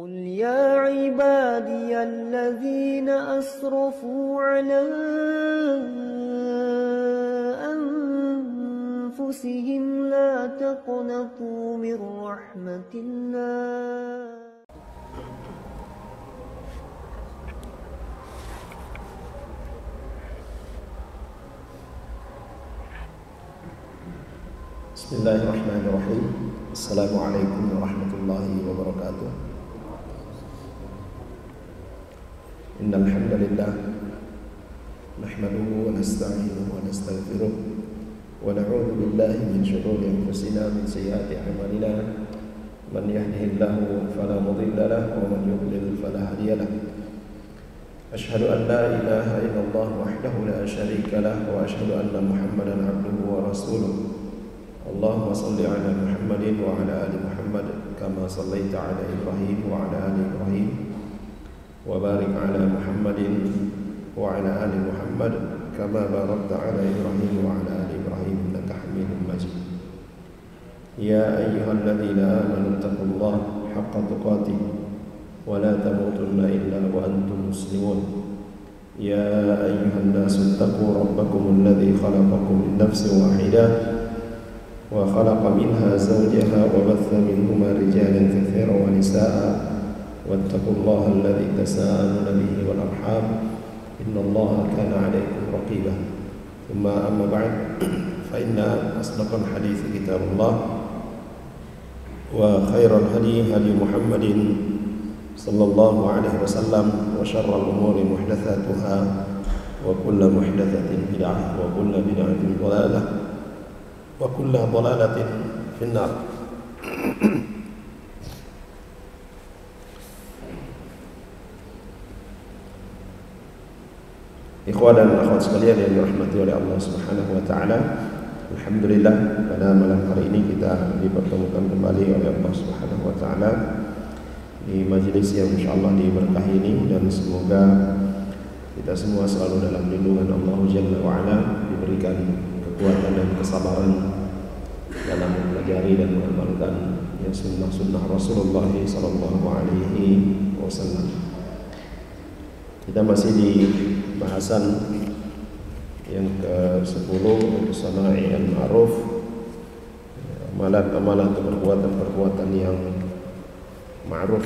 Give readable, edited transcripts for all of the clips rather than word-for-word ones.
قل يا عبادي الذين أسرفوا على أنفسهم لا تقنطوا من رحمة الله. Bismillahirrahmanirrahim. Assalamualaikum warahmatullahi wabarakatuh. Innal hamdalillah nahmaduhu wa nasta'inuhu wa nastaghfiruh wa na'udzu billahi min shururi anfusina min sayyiati a'malina. Man yahdihillahu fala mudilla lahu wa man yudlil fala hadiya lahu. Ashhadu an la ilaha illallah wahdahu la syarika lahu wa ashhadu anna Muhammadan 'abduhu wa rasuluh. Allahumma salli ala Muhammadin wa ala ali Muhammad kama sallaita ala Ibrahim wa ala ali Ibrahim wa barik ala Muhammadin wa ala ali Muhammad kama barakta ala Ibrahim wa ala ali Ibrahim innaka Hamidum Majid. Ya ayyuhalladzina amanu taqullaha haqqa tuqatih wa la tamutunna illa wa antum muslimun. Ya ayyuhan nasu taqu rabbakum alladzi khalaqakum min nafsin wahidah wa khalaqa minha zawjaha wa batha minhuma rijalan katsiran wa nisaa wattaqullaha alladzi tasaaluna bihi wal arham innallaha kana 'alaykum raqiba. Thumma amma ba'd fa inna asdaqal hadiits kitabullah wa khairal hadi hadi Muhammadin sallallahu alaihi wasallam wa syarrul umuri muhdatsatuha wa kullu muhdatsatin bid'ah wa kullu bid'atin dhalalah wa kullu dhalalatin finnar. Ikhwan dan akhwat sekalian yang dirahmati oleh Allah Subhanahu wa taala, alhamdulillah pada malam hari ini kita dipertemukan kembali oleh Allah Subhanahu wa taala di majelis yang insyaallah diberkahi ini, dan semoga kita semua selalu dalam lindungan Allah Jalla wa ala, diberikan kekuatan dan kesabaran dalam mempelajari dan mengamalkan sunnah-sunnah Rasulullah sallallahu alaihi wasallam. Kita masih di bahasan yang ke-10, sana'i al-ma'ruf, amalan-amalan atau perbuatan-perbuatan yang ma'ruf.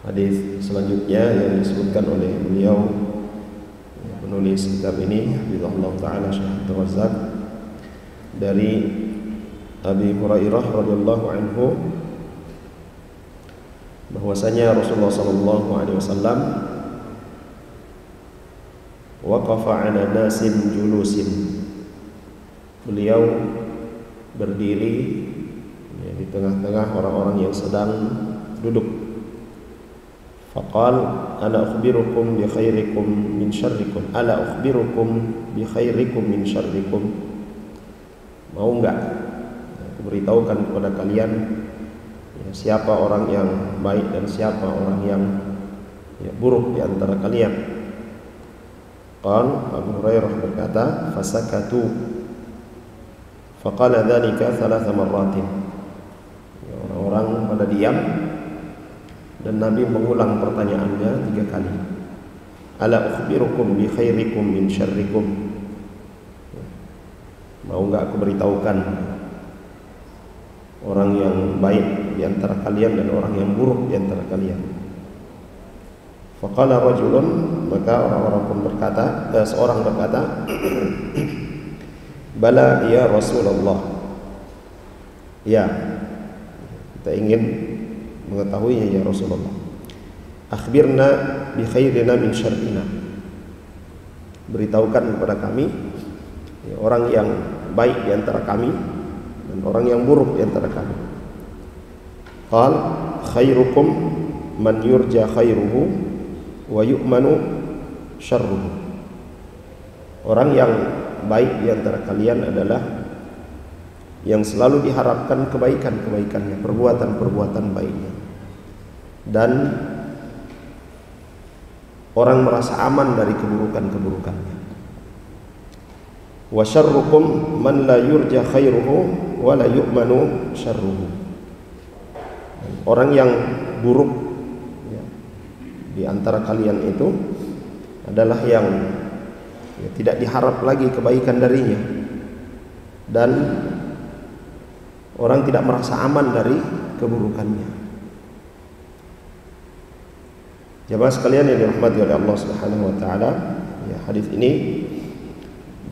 Hadis selanjutnya yang disebutkan oleh beliau penulis kitab ini, hafizahullah taala, Syekh Abdul Razzaq, dari Abi Hurairah radhiyallahu anhu, bahwasanya Rasulullah sallallahu alaihi wasallam waqafa ala nasin julusin, beliau berdiri di tengah-tengah orang-orang yang sedang duduk. Faqal ana ukhbirukum bi khairikum min syarrikum, ala ukhbirukum bi khairikum min syarrikum, mau enggak aku beritahukan kepada kalian siapa orang yang baik dan siapa orang yang buruk di antara kalian. Qal Abu Hurairah berkata, fasakatu faqala dzalika thalatha marratin, orang-orang pada diam dan Nabi mengulang pertanyaannya 3 kali. Ala ukhbirukum bi khairikum min syarrikum, mau enggak aku beritahukan orang yang baik di antara kalian dan orang yang buruk di antara kalian. Faqala rajulun, maka orang-orang pun berkata, seorang berkata, bala ya Rasulullah, ya kita ingin mengetahuinya ya Rasulullah. Akhbirna bi khairina min syarrina, beritahukan kepada kami orang yang baik di antara kami dan orang yang buruk di antara kami. Qal khairukum man yurja khairuhu wa yu'manu syarruhu, orang yang baik di antara kalian adalah yang selalu diharapkan kebaikan-kebaikannya, perbuatan-perbuatan baiknya, dan orang merasa aman dari keburukan-keburukannya. Wa syarrukum man la yurja khairuhu wa la yu'manu syarruhu. Orang yang buruk ya, di antara kalian itu adalah yang ya, tidak diharap lagi kebaikan darinya, dan orang tidak merasa aman dari keburukannya. Jemaah sekalian yang dirahmati oleh Allah Subhanahu wa taala, ya, hadis ini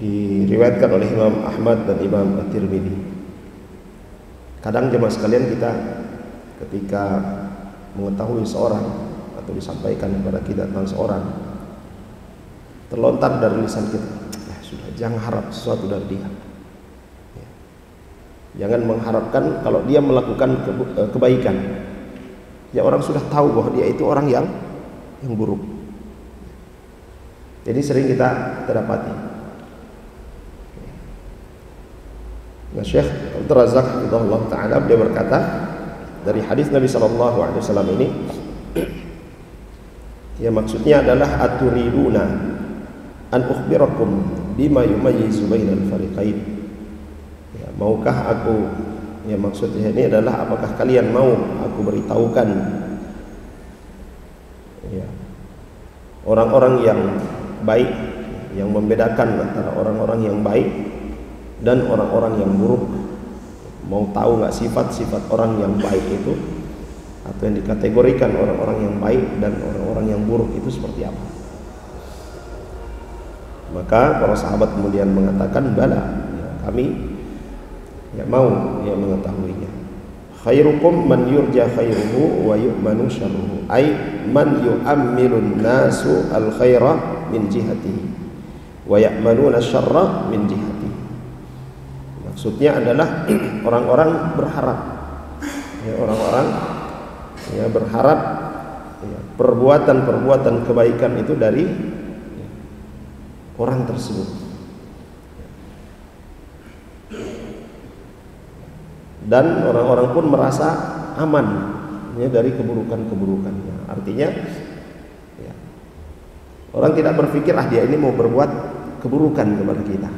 diriwayatkan oleh Imam Ahmad dan Imam At-Tirmidzi. Kadang jemaah sekalian, kita ketika mengetahui seorang atau disampaikan kepada kita tentang seorang, terlontar dari lisan kita, sudah, jangan harap sesuatu dari dia. Ya. Jangan mengharapkan kalau dia melakukan kebaikan. Ya, orang sudah tahu bahwa dia itu orang yang buruk. Jadi sering kita dapati. Nah, Syekh Abdul Razak radhiyallahu taala dia berkata dari hadis Nabi sallallahu alaihi wasallam ini, ya, maksudnya adalah aturiduna an ukhbirakum bima yumayyizu bainal fariqain. Ya, maukah aku, ya, maksudnya ini adalah apakah kalian mau aku beritahukan, ya, orang-orang yang baik, yang membedakan antara orang-orang yang baik dan orang-orang yang buruk. Mau tahu nggak sifat-sifat orang yang baik itu, atau yang dikategorikan orang-orang yang baik dan orang-orang yang buruk itu seperti apa? Maka para sahabat kemudian mengatakan, bala, ya, kami ya mau ya mengetahuinya. Khairukum man yurja khairuhu wa yu'manu syarruhu, ay man yu'ammilun nasu al khaira min jihatihi wa ya'manuna syarra min jihatihi. Maksudnya adalah orang-orang berharap, ya, orang-orang ya berharap ya, perbuatan-perbuatan kebaikan itu dari ya, orang tersebut. Dan orang-orang pun merasa aman ya, dari keburukan-keburukannya. Artinya ya, orang tidak berpikir dia ini mau berbuat keburukan kepada kita.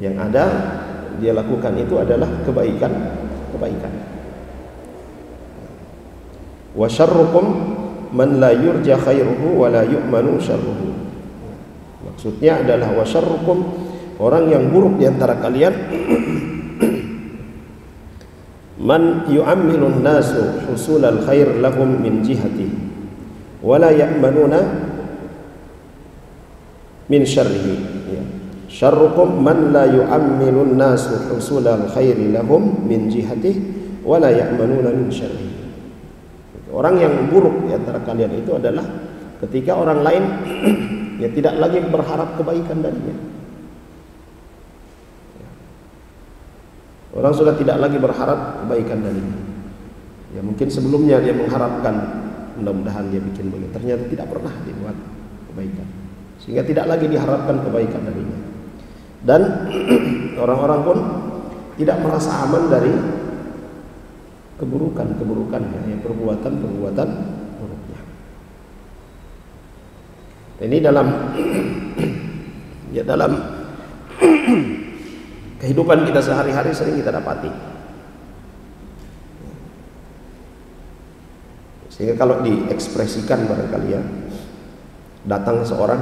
Yang ada dia lakukan itu adalah kebaikan. Wa syarrukum man la yurja khairuhu wa la yu'manu syarruhu. Maksudnya adalah wa syarrukum, orang yang buruk di antara kalian, man yu'ammilun nasu husulal khair lahum min jihati wa la ya'manuna min syarrihi. Ya. Syarrukum man la yu'ammilun nasu husulal khairi lahum min jihati wa la ya'manuna min syarrihi. Orang yang buruk di antara kalian itu adalah ketika orang lain ya tidak lagi berharap kebaikan darinya. Orang sudah tidak lagi berharap kebaikan darinya. Ya, mungkin sebelumnya dia mengharapkan mudah-mudahan dia bikin begitu, ternyata tidak pernah dibuat kebaikan, sehingga tidak lagi diharapkan kebaikan darinya. Dan orang-orang pun tidak merasa aman dari keburukan-keburukannya, ya, perbuatan-perbuatan buruknya. Ini dalam ya dalam kehidupan kita sehari-hari sering kita dapati. Sehingga kalau diekspresikan barangkali ya, datang seorang,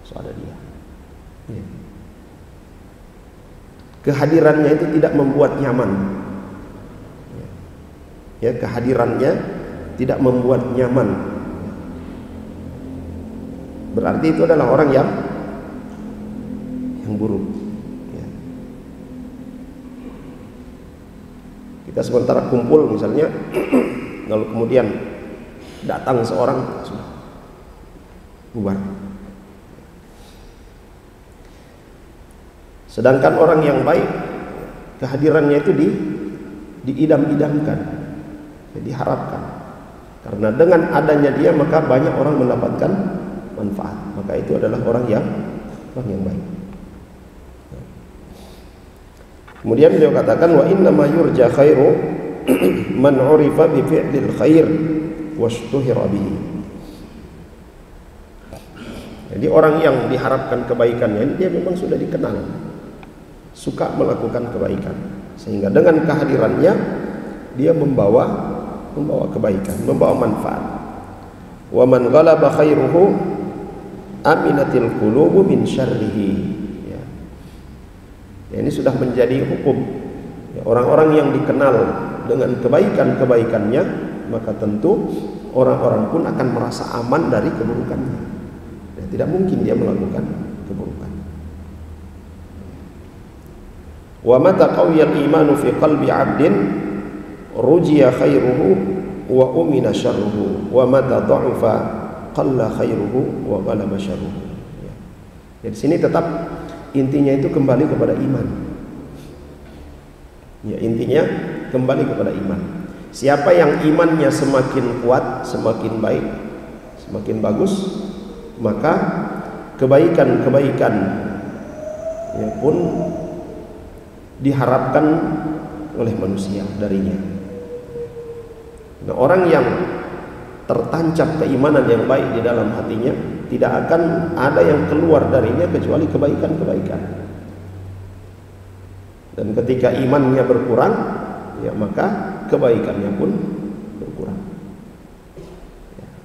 so ada dia. Ya. Kehadirannya itu tidak membuat nyaman. Ya, kehadirannya tidak membuat nyaman. Berarti itu adalah orang yang buruk. Ya. Kita sementara kumpul misalnya, lalu kemudian datang seorang, sudah bubar. Sedangkan orang yang baik, kehadirannya itu diidam-idamkan, ya, diharapkan. Karena dengan adanya dia maka banyak orang mendapatkan manfaat. Maka itu adalah orang yang baik. Kemudian beliau katakan, wa inna ma yurja khairu man urifa bi fi'lil khair washtuhira bihi. Jadi orang yang diharapkan kebaikannya dia memang sudah dikenal suka melakukan kebaikan, sehingga dengan kehadirannya dia membawa kebaikan, membawa manfaat. Wa man ghalaba khairuhu aminatil qulubu min syarrihi. Ya. Ini sudah menjadi hukum. Ya, orang-orang yang dikenal dengan kebaikan-kebaikannya, maka tentu orang-orang pun akan merasa aman dari keburukannya. Ya, tidak mungkin dia melakukan keburukan. Wa mata qawiyal imanu fi qalbi 'abdin rujiya khairuhu wa umina syarruhu wa mata dha'afa qalla khairuhu wa ghalaba syarruhu. Ya. Jadi sini tetap intinya itu kembali kepada iman. Ya, intinya kembali kepada iman. Siapa yang imannya semakin kuat, semakin baik, semakin bagus, maka kebaikan-kebaikan ya pun diharapkan oleh manusia darinya. Nah, orang yang tertancap keimanan yang baik di dalam hatinya, tidak akan ada yang keluar darinya kecuali kebaikan-kebaikan. Dan ketika imannya berkurang, ya maka kebaikannya pun berkurang.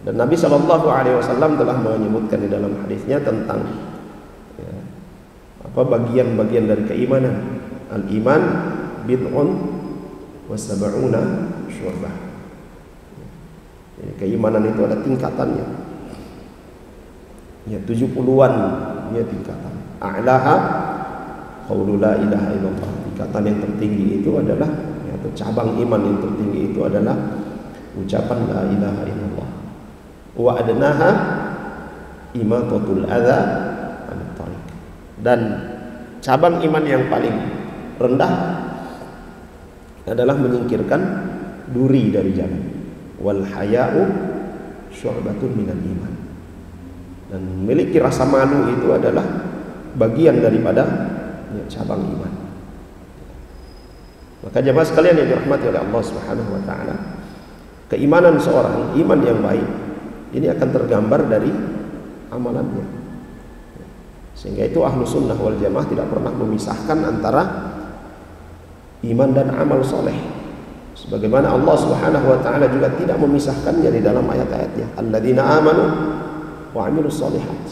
Dan Nabi SAW telah menyebutkan di dalam hadisnya tentang ya, bagian-bagian dari keimanan. Al-iman bid'un wa sab'una syu'bah. Keimanan itu ada tingkatannya. Ya 70-an ya tingkatan. A'laha qaulu la ilaha illallah. Tingkatan yang tertinggi itu adalah atau cabang iman yang tertinggi itu adalah ucapan la ilaha illallah. Wa adnaha imatatul adza anit thariq. Dan cabang iman yang paling rendah adalah menyingkirkan duri dari jalan. Wal haya'u syu'batun minal iman. Dan memiliki rasa malu itu adalah bagian daripada ya, cabang iman. Maka jemaah sekalian yang dirahmati oleh Allah Subhanahu wa taala, keimanan seorang, iman yang baik ini akan tergambar dari amalannya. Sehingga itu ahlu sunnah wal jamaah tidak pernah memisahkan antara iman dan amal soleh. Sebagaimana Allah Subhanahu wa taala juga tidak memisahkannya di dalam ayat-ayatnya. Alladzina amanu wa 'amilus shalihat.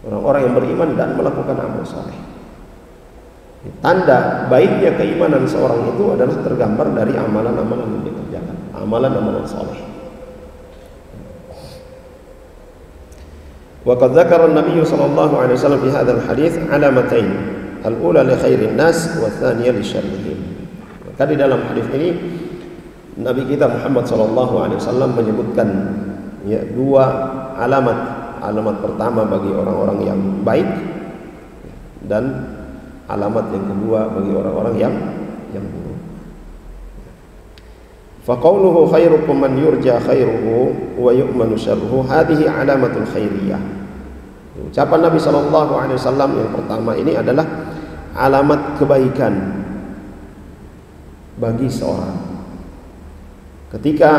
Orang-orang yang beriman dan melakukan amal soleh. Tanda baiknya keimanan seorang itu adalah tergambar dari amalan-amalan yang dikerjakan, amalan-amalan soleh. Wa qad dzakara an-nabiy sallallahu alaihi wasallam fi hadzal hadits alamatain. Al-ula li khairin nas wa tsaniyah li syarrihim. Maka di dalam hadis ini Nabi kita Muhammad sallallahu alaihi wasallam menyebutkan ya, dua alamat. Alamat pertama bagi orang-orang yang baik dan alamat yang kedua bagi orang-orang yang buruk. Fa qauluhu khairukum man yurja khairuhu wa yu'manu syarruhu hadhihi alamatul khairiyah. Ucapan Nabi sallallahu alaihi wasallam yang pertama ini adalah alamat kebaikan bagi seorang. Ketika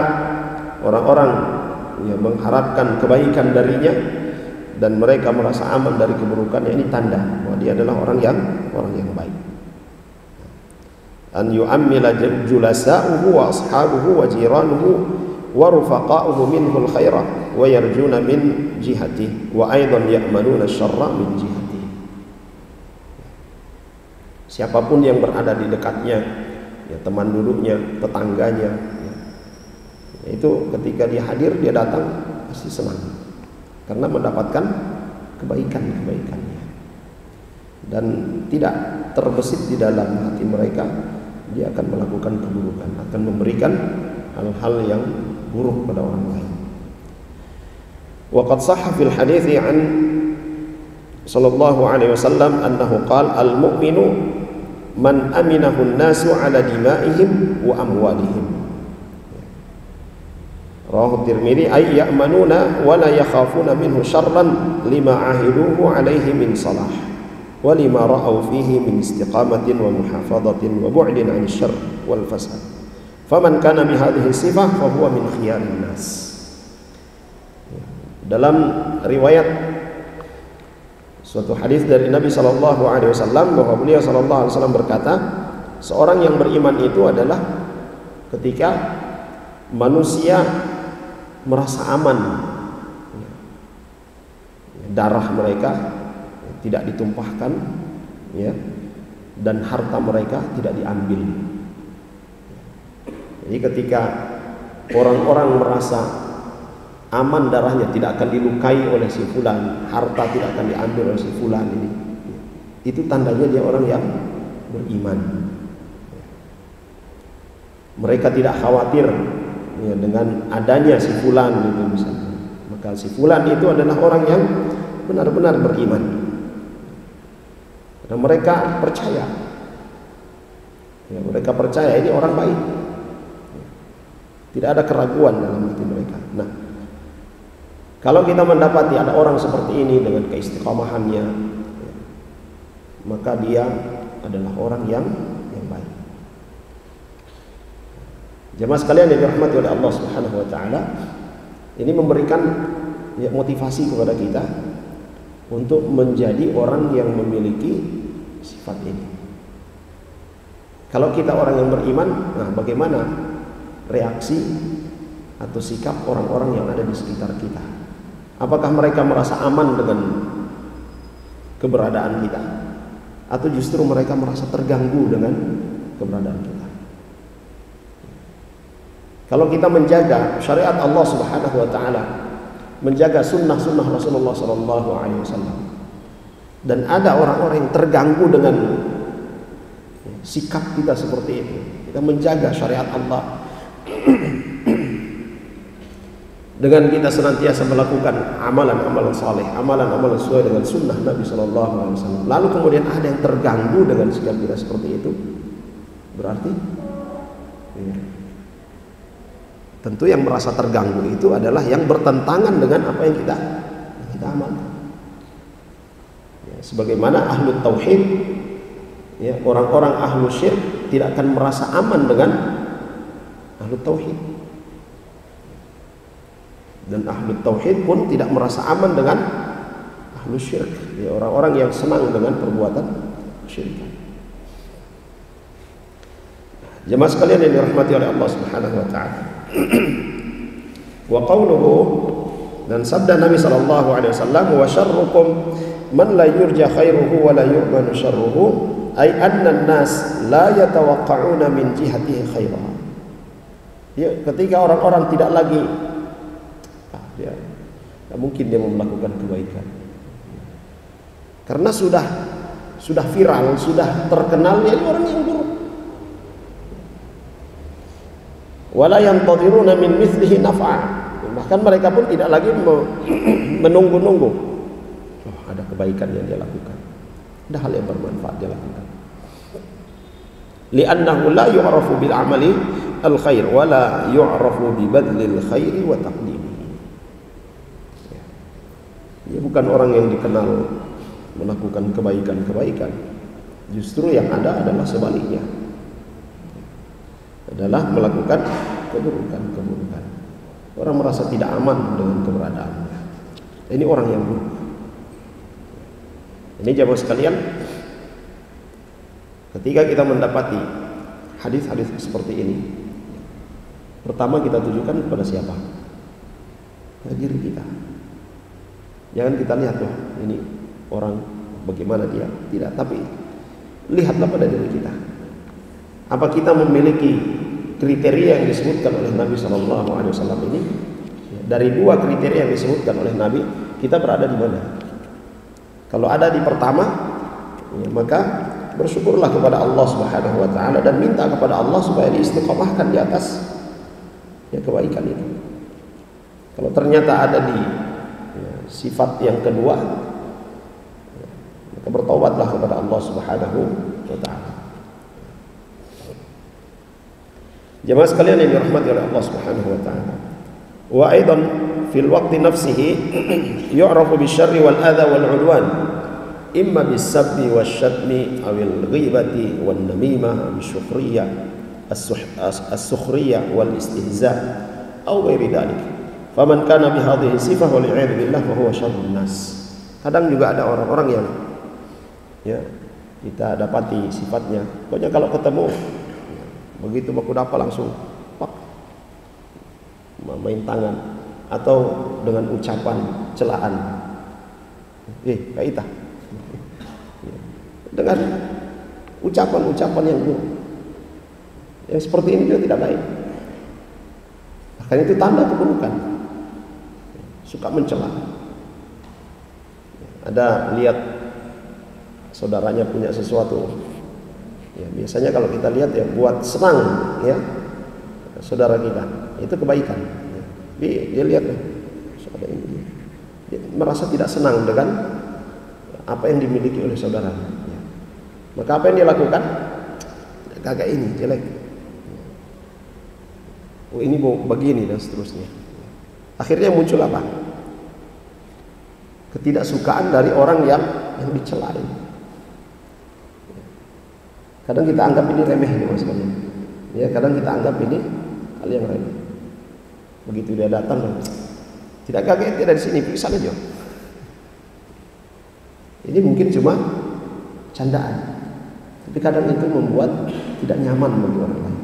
orang-orang yang mengharapkan kebaikan darinya dan mereka merasa aman dari keburukannya, ini tanda bahwa dia adalah orang yang baik. An yu'ammila julasa'uhu wa ashabuhu wa jiranuhu wa rufaqa'uhu minhu al-khaira wa yarjuna min jihatihi wa aidan ya'manuna syarra min jihatihi. Siapapun yang berada di dekatnya, ya teman duduknya, tetangganya, ya, itu ketika dia hadir, dia datang pasti senang karena mendapatkan kebaikan-kebaikannya dan tidak terbesit di dalam hati mereka dia akan melakukan keburukan, akan memberikan hal-hal yang buruk pada orang lain. Wa qad sahha fil hadits an sallallahu alaihi wasallam annahu qala al-mu'minu man aminahu an-nasu ala dima'ihim wa amwalihim. Rawahu Tirmidzi ay ya'manuna wa la yakhafuna minhu syarran lima ahiduhu alaihi min salah wa lima ra'au fihi min istiqamatin wa muhafadhatin wa bu'din 'anil syarr wal fasad. Faman kana bi hadhihi sifah fa huwa min khiyarin nas. Dalam riwayat Suatu hadis dari Nabi Shallallahu Alaihi Wasallam bahwa beliau Shallallahu Alaihi Wasallam berkata, seorang yang beriman itu adalah ketika manusia merasa aman, darah mereka tidak ditumpahkan, ya, dan harta mereka tidak diambil. Jadi ketika orang-orang merasa aman, darahnya tidak akan dilukai oleh si fulan, harta tidak akan diambil oleh si fulan, ini itu tandanya dia orang yang beriman. Mereka tidak khawatir, ya, dengan adanya si fulan itu misalnya. Maka si fulan itu adalah orang yang benar-benar beriman. Karena mereka percaya, ya, mereka percaya ini orang baik. Tidak ada keraguan dalam hati mereka. Nah, kalau kita mendapati ada orang seperti ini dengan keistiqomahannya, ya, maka dia adalah orang yang baik. Jemaah sekalian yang dirahmati oleh Allah Subhanahu wa taala, ini memberikan, ya, motivasi kepada kita untuk menjadi orang yang memiliki sifat ini. Kalau kita orang yang beriman, nah bagaimana reaksi atau sikap orang-orang yang ada di sekitar kita? Apakah mereka merasa aman dengan keberadaan kita, atau justru mereka merasa terganggu dengan keberadaan kita? Kalau kita menjaga syariat Allah Subhanahu wa taala, menjaga sunnah-sunnah Rasulullah sallallahu alaihi wasallam, dan ada orang-orang yang terganggu dengan sikap kita seperti itu, kita menjaga syariat Allah dengan kita senantiasa melakukan amalan-amalan saleh, amalan-amalan sesuai dengan sunnah Nabi sallallahu alaihi wasallam, lalu kemudian ada yang terganggu dengan sikap kita seperti itu, berarti, ya, tentu yang merasa terganggu itu adalah yang bertentangan dengan apa yang kita amalkan. Ya, sebagaimana ahlu tauhid, ya, orang-orang ahlu syirik tidak akan merasa aman dengan ahlu tauhid, dan ahlu tauhid pun tidak merasa aman dengan ahlu syirik, ya, orang-orang yang senang dengan perbuatan syirik. Jemaah sekalian yang dirahmati oleh Allah Subhanahu wa taala. Wa qawluhu, dan sabda Nabi sallallahu alaihi wasallam, wa syarrukum man la yurja khairuhu wa la yu'manu syarruhu, ay anna an-nas la yatawaqqa'una min jihatihi khairaha. Ya, ketika orang-orang tidak lagi dia tidak mungkin dia melakukan kebaikan, karena sudah viral, sudah terkenal, jadi orang yang buruk. Wala yantadiruna min mithlihi naf'a, bahkan mereka pun tidak lagi menunggu-nunggu, oh, ada kebaikan yang dia lakukan, ada hal yang bermanfaat dia lakukan. Li'annahu la yu'rafu bil amali al khair wa la yu'rafu bi badlil khairi wa taqdimihi. Dia bukan orang yang dikenal melakukan kebaikan-kebaikan, justru yang ada adalah sebaliknya, adalah melakukan keburukan-keburukan. Orang merasa tidak aman dengan keberadaannya. Ini orang yang buruk. Ini jamaah sekalian, ketika kita mendapati hadis-hadis seperti ini, pertama kita tujukan kepada siapa? Kepada diri kita. Jangan kita lihat, loh, ini orang bagaimana dia, tidak, tapi lihatlah pada diri kita. Apa kita memiliki kriteria yang disebutkan oleh Nabi Shallallahu Alaihi Wasallam ini? Dari dua kriteria yang disebutkan oleh Nabi, kita berada di mana? Kalau ada di pertama, ya, maka bersyukurlah kepada Allah Subhanahu Wa Taala dan minta kepada Allah supaya diistiqomahkan di atas, ya, kebaikan itu. Kalau ternyata ada di, ya, sifat yang kedua, ya, maka bertobatlah kepada Allah Subhanahu Wa Taala. Jemaah sekalian yang dirahmati oleh Allah Subhanahu wa taala. Wa aidan fil waqti nafsihi yu'rafu bisyarri wal adha wal 'udwan, imma bis-sabbi wasyatmi awil ghibati wan namimah bisyukhriyah as-sukhriyah wal istihza' aw ghairi dhalik. Faman kana bi hadhihi sifah wal 'iyad billah fa huwa syarrun nas. Kadang juga ada orang-orang yang ya kita dapati sifatnya, pokoknya kalau ketemu begitu baku dapat langsung pak main tangan atau dengan ucapan celaan, kaita, dengan ucapan-ucapan yang buruk. Yang seperti ini juga tidak baik. Bahkan itu tanda keburukan. Suka mencela. Ada lihat saudaranya punya sesuatu, ya biasanya kalau kita lihat ya buat senang ya saudara kita, itu kebaikan. Dia lihat ada ini, dia merasa tidak senang dengan apa yang dimiliki oleh saudara. Ya. Maka apa yang dia lakukan? Kagak ini jelek. Oh ini mau begini dan seterusnya. Akhirnya muncul apa? Ketidaksukaan dari orang yang dicela ini. Kadang kita anggap ini remeh nih Mas kalian. Ya, kadang kita anggap ini hal yang remeh. Begitu dia datang, tidak kaget dia dari sini, pergi sana aja. Ini mungkin cuma candaan. Tapi kadang itu membuat tidak nyaman bagi orang lain.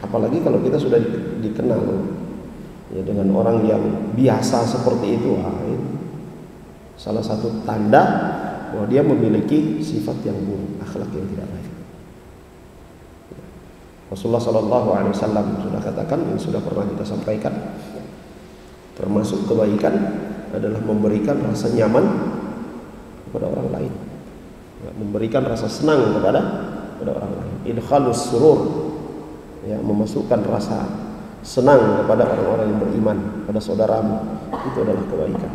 Apalagi kalau kita sudah dikenal ya dengan orang yang biasa seperti itu, salah satu tanda bahwa dia memiliki sifat yang buruk, akhlak yang tidak baik. Rasulullah SAW sudah katakan, yang sudah pernah kita sampaikan, termasuk kebaikan adalah memberikan rasa nyaman kepada orang lain, memberikan rasa senang kepada orang lain. Idkhalus surur, ya, memasukkan rasa senang kepada orang-orang yang beriman, pada saudaramu, itu adalah kebaikan.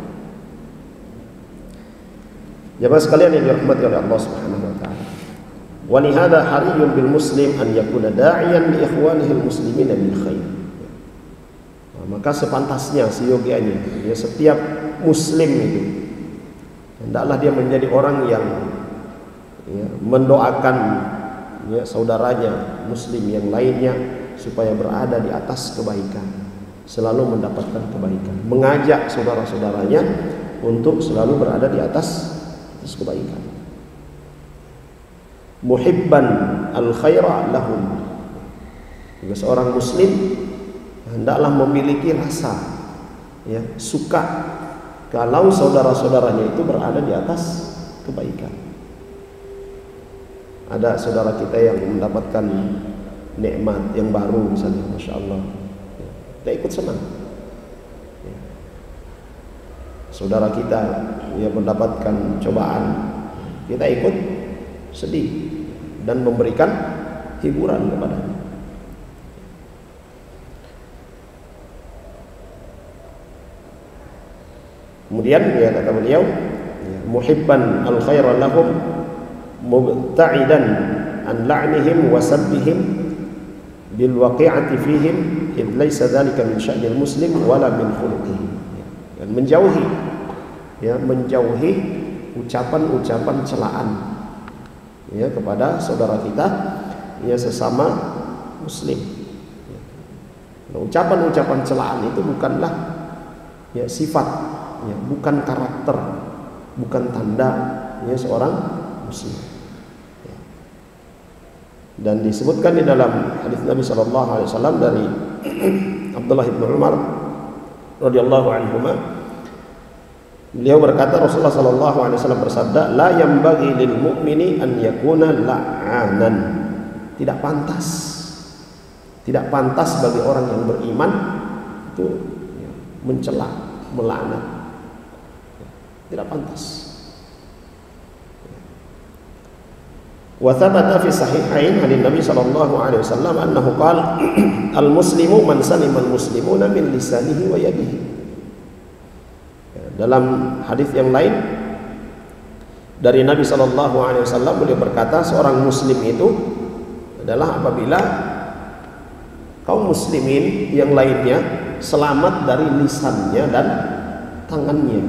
Jemaah sekalian yang dirahmati oleh Allah Subhanahu wa taala. Wa li hadza hariyun bil muslim an yakuna da'iyan li ikhwanihi al muslimin bil khair. Maka sepantasnya, seyogianya ya, setiap muslim itu hendaklah dia menjadi orang yang ya, mendoakan ya, saudaranya muslim yang lainnya supaya berada di atas kebaikan, selalu mendapatkan kebaikan, mengajak saudara-saudaranya untuk selalu berada di atas kebaikan. Muhibban al khaira lahum. Jika seorang muslim hendaklah memiliki rasa ya, suka kalau saudara-saudaranya itu berada di atas kebaikan. Ada saudara kita yang mendapatkan nikmat yang baru misalnya, Masya Allah, kita ikut senang. Saudara kita yang mendapatkan cobaan, kita ikut sedih dan memberikan hiburan kepadanya. Kemudian ya kata beliau, muhibban al khaira lahum mubta'idan an la'nihim wa sabbihim bil waqi'ati fihim id laysa dhalika min sya'nil muslim wala min khuluqihi. Dan menjauhi ucapan-ucapan celaan ya kepada saudara kita ya sesama muslim. Nah, ucapan-ucapan celaan itu bukanlah ya sifat, ya, bukan karakter, bukan tanda ya seorang muslim. Ya. Dan disebutkan di dalam hadis Nabi SAW dari Abdullah bin Umar radhiyallahu anhuma, beliau berkata, Rasulullah SAW bersabda, la yambaghi lil mu'mini an yakuna la'anan. Tidak pantas bagi orang yang beriman itu ya, mencela, melaknat. Tidak pantas. Wa thabata fi sahihain hadis Nabi sallallahu alaihi wasallam annahu qala al muslimu man salima al muslimuna min lisanihi wa yadihi. Dalam hadis yang lain dari Nabi sallallahu alaihi wasallam beliau berkata, seorang muslim itu adalah apabila kaum muslimin yang lainnya selamat dari lisannya dan tangannya.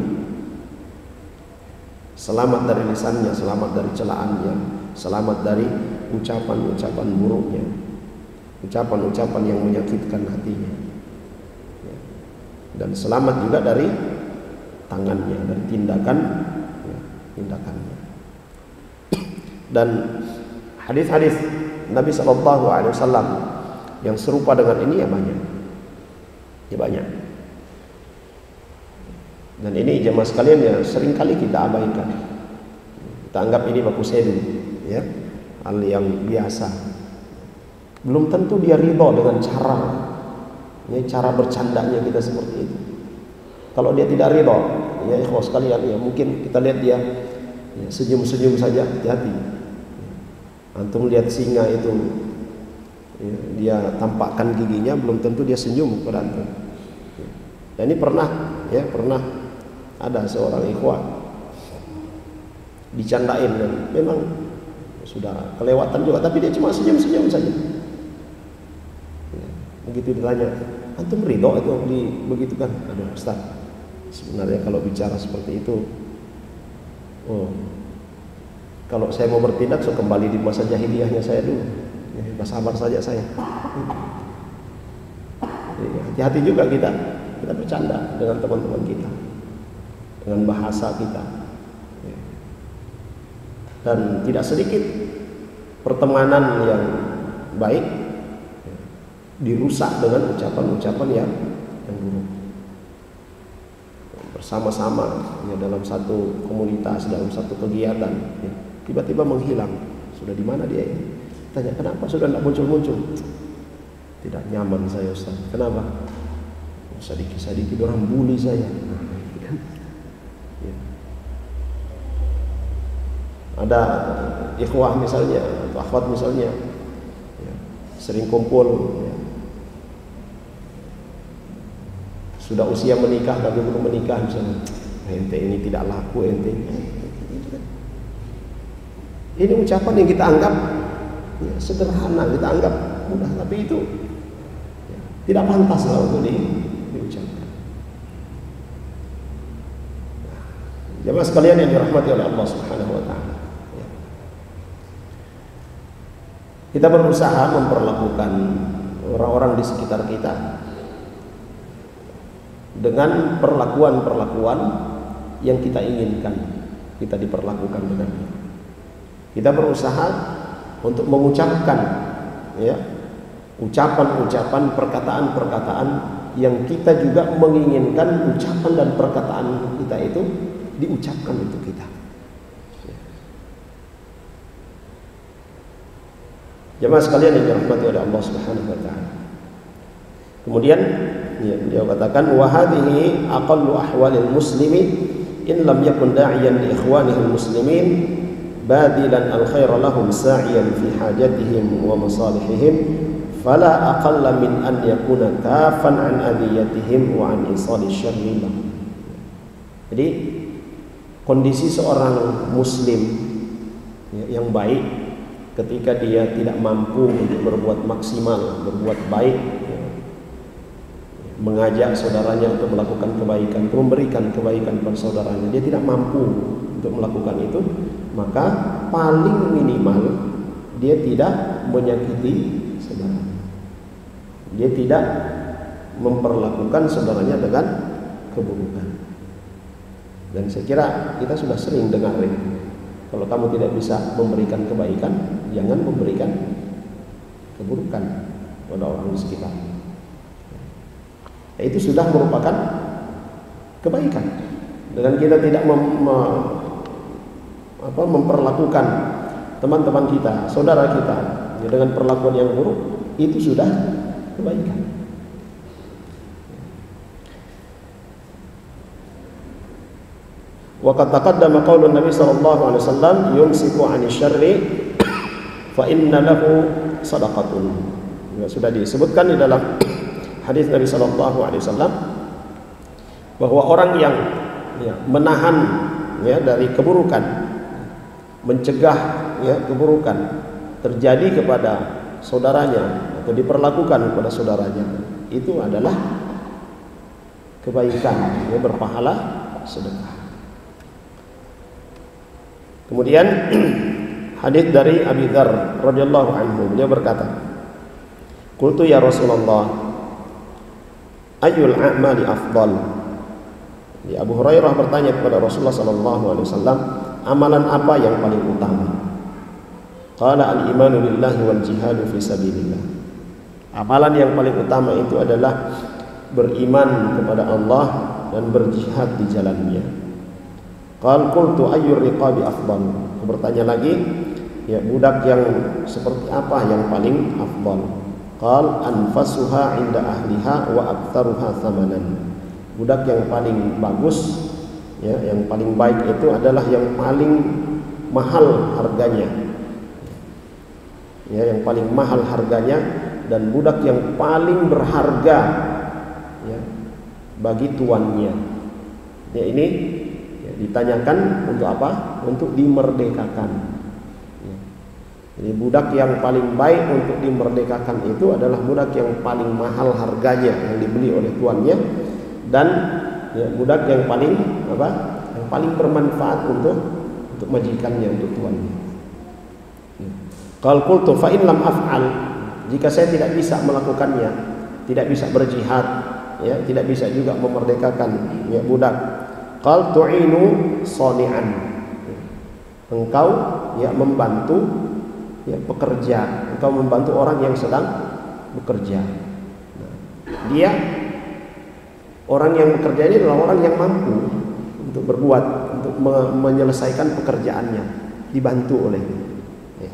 Selamat dari lisannya, selamat dari celaannya, selamat dari ucapan-ucapan buruknya, ucapan-ucapan yang menyakitkan hatinya, dan selamat juga dari tangannya dan tindakannya. Dan hadis-hadis Nabi SAW yang serupa dengan ini ya banyak. Dan ini jemaah sekalian ya seringkali kita abaikan. Kita anggap ini baku sedu, ya, hal yang biasa. Belum tentu dia ridho dengan cara bercandanya kita seperti itu. Kalau dia tidak ridho, ya ikhwah sekalian, ya mungkin kita lihat dia ya, senyum-senyum saja, hati-hati. Antum lihat singa itu, ya, dia tampakkan giginya, belum tentu dia senyum kepada antum. Dan ini pernah ada seorang ikhwah dicandain dan memang sudah kelewatan juga, tapi dia cuma senyum-senyum saja. Begitu ditanya, antum ridho itu begitu kan? Aduh Ustaz, sebenarnya kalau bicara seperti itu, kalau saya mau bertindak, so kembali di masa jahiliyahnya saya dulu. Ya, sabar saja saya. Hati-hati juga kita bercanda dengan teman-teman kita, dengan bahasa kita. Dan tidak sedikit pertemanan yang baik dirusak dengan ucapan-ucapan yang buruk. Bersama-sama ya, dalam satu komunitas, dalam satu kegiatan, ya, tiba-tiba menghilang. Sudah di mana dia ini? Tanya, kenapa sudah tidak muncul-muncul? Tidak nyaman saya Ustaz. Kenapa? Sedikit-sedikit orang bully saya. Ya. Ada ikhwah misalnya atau akhwat misalnya, ya, sering kumpul, ya. Sudah usia menikah tapi belum menikah misalnya, ente ini tidak laku, ente ini ucapan yang kita anggap ya, sederhana, kita anggap mudah, tapi itu ya, tidak pantas lah untuk diucapkan. Jemaah sekalian yang dirahmati oleh Allah Subhanahu wa taala. Kita berusaha memperlakukan orang-orang di sekitar kita dengan perlakuan-perlakuan yang kita inginkan kita diperlakukan dengannya. Kita berusaha untuk mengucapkan ya, ucapan-ucapan, perkataan-perkataan yang kita juga menginginkan ucapan dan perkataan kita itu diucapkan untuk kita. Jemaah sekalian yang dirahmati oleh Allah Subhanahu wa taala. Kemudian ya, dia katakan wa hadhihi aqallu ahwalil muslimi in lam yakun da'iyan li ikhwanihi muslimin badilan al khair lahum sa'iyan fi hajatihim wa masalihihim fala aqalla min an yakuna kafan an adiyatihim wa an isali syarri lahum. Jadi kondisi seorang muslim ya, yang baik ketika dia tidak mampu untuk berbuat maksimal, berbuat baik, ya, mengajak saudaranya untuk melakukan kebaikan, untuk memberikan kebaikan pada saudaranya, dia tidak mampu untuk melakukan itu, maka paling minimal dia tidak menyakiti saudaranya, dia tidak memperlakukan saudaranya dengan keburukan. Dan saya kira kita sudah sering dengar ini. Kalau kamu tidak bisa memberikan kebaikan, jangan memberikan keburukan pada orang di sekitar. Ya, itu sudah merupakan kebaikan. Dengan kita tidak memperlakukan teman-teman kita, saudara kita ya, dengan perlakuan yang buruk, itu sudah kebaikan. Wa qad taqaddama qaulun Nabi sallallahu alaihi wasallam yumsiku 'anil syarri fa inna lahu sadaqatun. Ya, sudah disebutkan di dalam hadis Nabi sallallahu alaihi wasallam bahwa orang yang ya, menahan ya dari keburukan, mencegah ya keburukan terjadi kepada saudaranya atau diperlakukan kepada saudaranya, itu adalah kebaikan, ya, berpahala sedekah. Kemudian hadis dari Abi Dzar radhiyallahu anhu, beliau berkata, "Qultu ya Rasulullah, ayyul a'mali afdal?" Abu Hurairah bertanya kepada Rasulullah SAW, amalan apa yang paling utama? Qala al-imanu billahi wal jihadu fi sabilillah. Amalan yang paling utama itu adalah beriman kepada Allah dan berjihad di jalannya. Qal qultu ayyur riqabi afdal. Bertanya lagi, ya budak yang seperti apa yang paling afdal? Qal anfasuha 'inda ahliha wa aktsaruha thamanan. Budak yang paling bagus, ya, yang paling baik itu adalah yang paling mahal harganya. Ya, yang paling mahal harganya, dan budak yang paling berharga, ya, bagi tuannya. Ya, ini ya, ditanyakan untuk apa? Untuk dimerdekakan. Ya. Jadi budak yang paling baik untuk dimerdekakan itu adalah budak yang paling mahal harganya, yang dibeli oleh tuannya, dan ya, budak yang paling apa? Yang paling bermanfaat untuk majikannya, untuk tuannya. Ya. Qal qultu fa in lam af'al, jika saya tidak bisa melakukannya, tidak bisa berjihad, ya, tidak bisa juga memerdekakan, ya, budak. Qal tu'inu shani'an, engkau, ya, membantu, ya, pekerja, engkau membantu orang yang sedang bekerja. Nah, dia orang yang bekerja ini adalah orang yang mampu untuk berbuat, untuk menyelesaikan pekerjaannya, dibantu oleh, ya.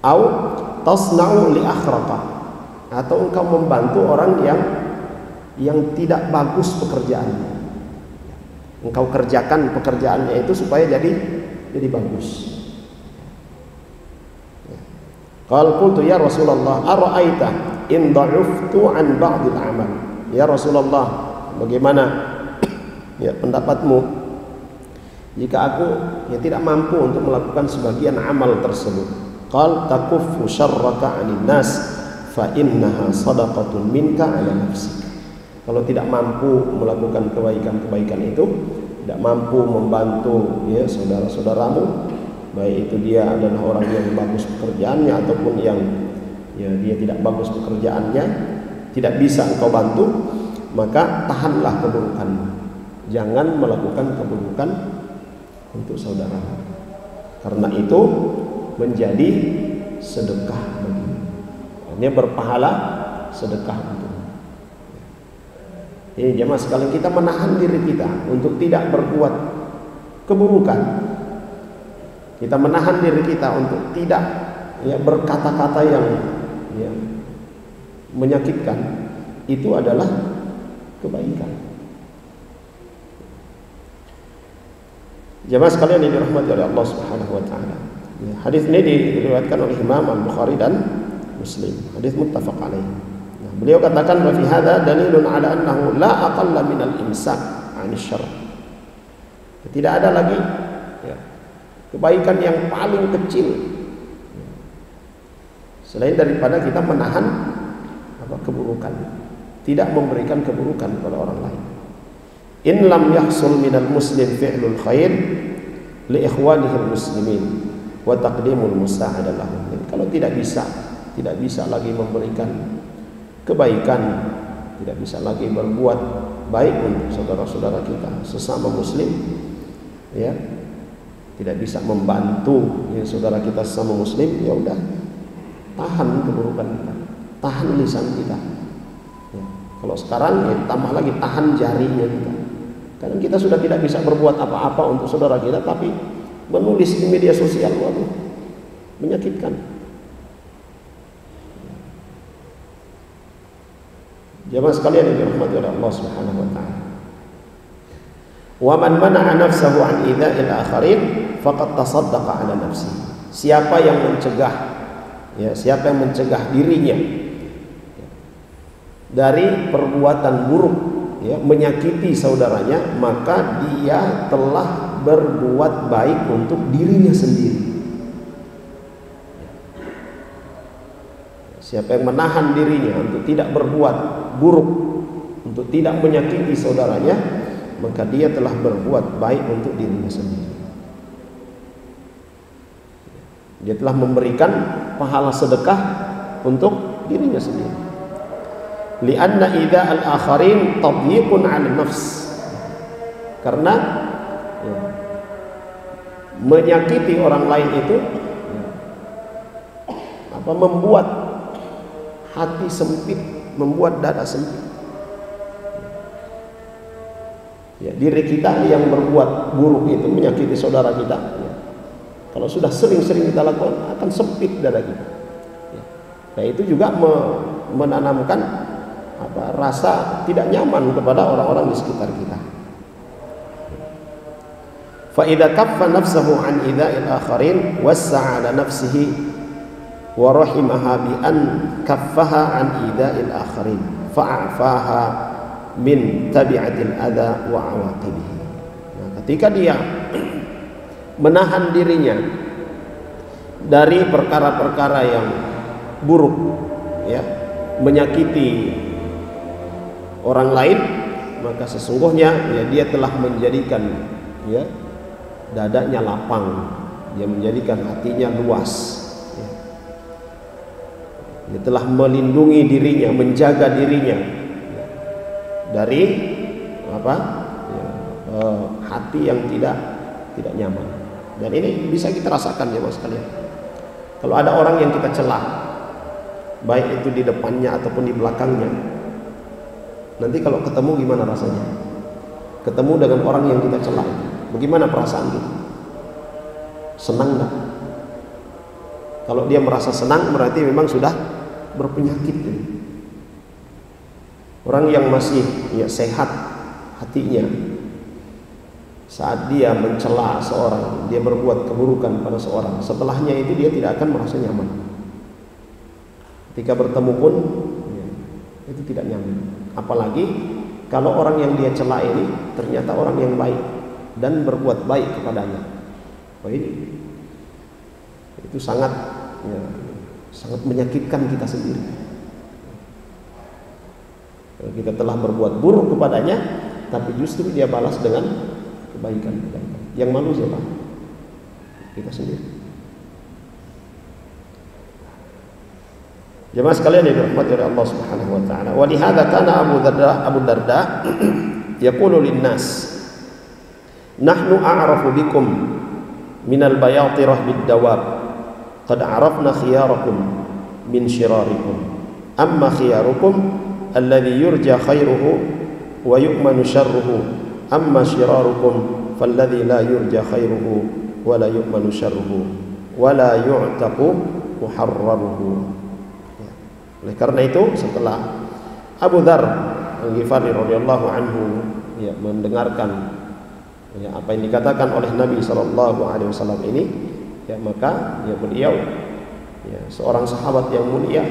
Au tasna'u li akhraqa, atau engkau membantu orang yang tidak bagus pekerjaannya, engkau kerjakan pekerjaannya itu supaya jadi bagus. Qal qultu ya Rasulullah ara'aita in da'uftu an ba'dil amal. Ya Rasulullah, bagaimana ya pendapatmu jika aku ya tidak mampu untuk melakukan sebagian amal tersebut? Qal takuffu syarraka 'anil nas fa innaha shadaqatun minka 'ala nafsik. Kalau tidak mampu melakukan kebaikan-kebaikan itu, tidak mampu membantu, ya, saudara-saudaramu, baik itu dia adalah orang yang bagus pekerjaannya ataupun yang, ya, dia tidak bagus pekerjaannya, tidak bisa engkau bantu, maka tahanlah keburukanmu. Jangan melakukan keburukan untuk saudara, karena itu menjadi sedekah bagimu. Ini berpahala sedekah untuk. Ini jemaah sekalian, kita menahan diri kita untuk tidak berbuat keburukan. Kita menahan diri kita untuk tidak, ya, berkata-kata yang, ya, menyakitkan. Itu adalah kebaikan. Jemaah sekalian yang dirahmati oleh Allah Subhanahu wa taala. Ya, hadis ini diriwayatkan oleh Imam Al-Bukhari dan Muslim. Hadis muttafaq alaih. Nah, beliau katakan wa fi hadza dalilun ala annahu la aqalla min al-imsak 'anil syarr. Tidak ada lagi, ya, kebaikan yang paling kecil, ya, selain daripada kita menahan apa, keburukan, tidak memberikan keburukan kepada orang lain. In lam yahsul minal muslim fi'lul khair li ikhwanihi muslimin wa taqdimul musa'adah lahum. Kalau tidak bisa lagi memberikan kebaikan, tidak bisa lagi berbuat baik untuk saudara-saudara kita sesama muslim, ya, tidak bisa membantu, ya, saudara kita sesama muslim, ya udah, tahan keburukan kita, tahan lisan kita, ya. Kalau sekarang, ya, tambah lagi tahan jarinya kita. Karena kita sudah tidak bisa berbuat apa-apa untuk saudara kita, tapi menulis di media sosial, waduh, menyakitkan. Jemaah sekalian yang dirahmati oleh Allah Subhanahu wa taala. Wa man mana'a nafsahu an idza'il akharin faqad tasaddaqa 'ala nafsihi. Siapa yang mencegah, ya, siapa yang mencegah dirinya dari perbuatan buruk, ya, menyakiti saudaranya, maka dia telah berbuat baik untuk dirinya sendiri. Siapa yang menahan dirinya untuk tidak berbuat buruk, untuk tidak menyakiti saudaranya, maka dia telah berbuat baik untuk dirinya sendiri. Dia telah memberikan pahala sedekah untuk dirinya sendiri. Lianna idza al-akharin tadyiqun 'ala nafs. Karena menyakiti orang lain itu membuat hati sempit, membuat dada sempit. Ya, diri kita yang berbuat buruk itu, menyakiti saudara kita, ya, kalau sudah sering-sering kita lakukan, akan sempit dada kita. Ya. Nah, itu juga menanamkan rasa tidak nyaman kepada orang-orang di sekitar kita. Fa idza kaffa nafsahu an idza'il akharin wassa'a 'ala nafsihi wa rahimaha bi an kaffaha an idza'il akharin fa'afaha min tabi'atil adza wa awaqibihi. Nah, ketika dia menahan dirinya dari perkara-perkara yang buruk, ya, menyakiti orang lain, maka sesungguhnya ya dia telah menjadikan ya dadanya lapang, dia menjadikan hatinya luas, ya. Dia telah melindungi dirinya, menjaga dirinya dari hati yang tidak nyaman. Dan ini bisa kita rasakan ya mas sekalian. Kalau ada orang yang kita celah, baik itu di depannya ataupun di belakangnya, nanti kalau ketemu gimana rasanya? Ketemu dengan orang yang kita celah, bagaimana perasaan kita? Senang nggak? Kalau dia merasa senang, berarti memang sudah berpenyakit ini. Orang yang masih ya sehat hatinya, saat dia mencela seorang, dia berbuat keburukan pada seorang, setelahnya itu dia tidak akan merasa nyaman. Ketika bertemu pun ya, itu tidak nyaman. Apalagi kalau orang yang dia cela ini ternyata orang yang baik dan berbuat baik kepadanya. Wah, ini itu sangat menyakitkan kita sendiri. Kita telah berbuat buruk kepadanya, tapi justru dia balas dengan kebaikan. Yang malu siapa? Kita sendiri. Jemaah sekalian yang dirahmati oleh Allah Subhanahu wa taala. Wa lihadza kana Abu Darda yaqulu lin-nas, "Nahnu a'rafu bikum minal bayatirah bid-dawab. Qad 'arafna khiyarakum min shirarikum. Amma khiyarukum alladhi yurja khairuhu wa yu'manu syarruhu, amma syirarukum falladhi la yurja khairuhu wa la yu'manu syarruhu wa la yu'taqu muharraruhu." Oleh karena itu, setelah Abu Dzar Al-Ghifari radhiyallahu anhu ya mendengarkan ya apa yang dikatakan oleh Nabi sallallahu alaihi wasallam ini, ya maka ya beliau ya seorang sahabat yang mulia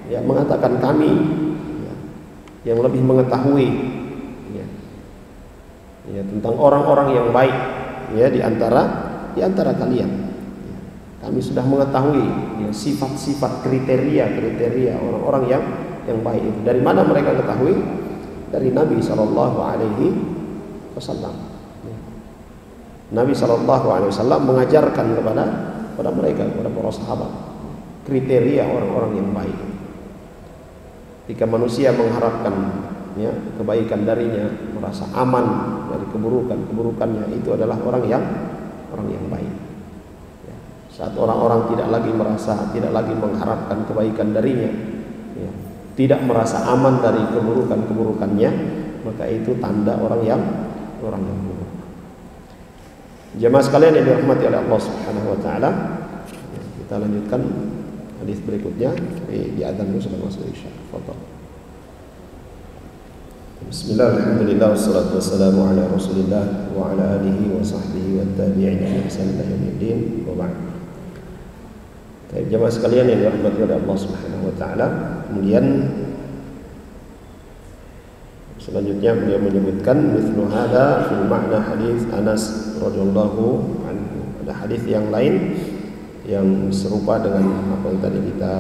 ya mengatakan, kami yang lebih mengetahui ya tentang orang-orang yang baik ya di antara kalian. Kami sudah mengetahui ya, sifat-sifat kriteria orang-orang yang baik itu. Dari mana mereka ketahui? Dari Nabi sallallahu alaihi wasallam. Nabi sallallahu alaihi wasallam mengajarkan kepada mereka, kepada para sahabat, kriteria orang-orang yang baik. Jika manusia mengharapkan ya, kebaikan darinya, merasa aman dari keburukannya, itu adalah orang yang baik. Ya. Saat orang-orang tidak lagi mengharapkan kebaikan darinya, ya, tidak merasa aman dari keburukannya, maka itu tanda orang yang buruk. Jemaah sekalian yang dirahmati oleh Allah Subhanahu wa taala, ya, kita lanjutkan hadis berikutnya di adzan dulu sebelum masuk isya. Fadhal. Bismillah, alhamdulillah, wassalatu wassalamu ala Rasulillah wa ala alihi wa sahbihi wa tabi'in bi ihsan ila yaumiddin wa ba'd. Baik, jemaah sekalian yang dirahmati oleh Allah Subhanahu wa taala, kemudian selanjutnya beliau menyebutkan mithlu hadza fil ma'na hadis Anas radhiyallahu anhu. Ada hadis yang lain yang serupa dengan apa yang tadi kita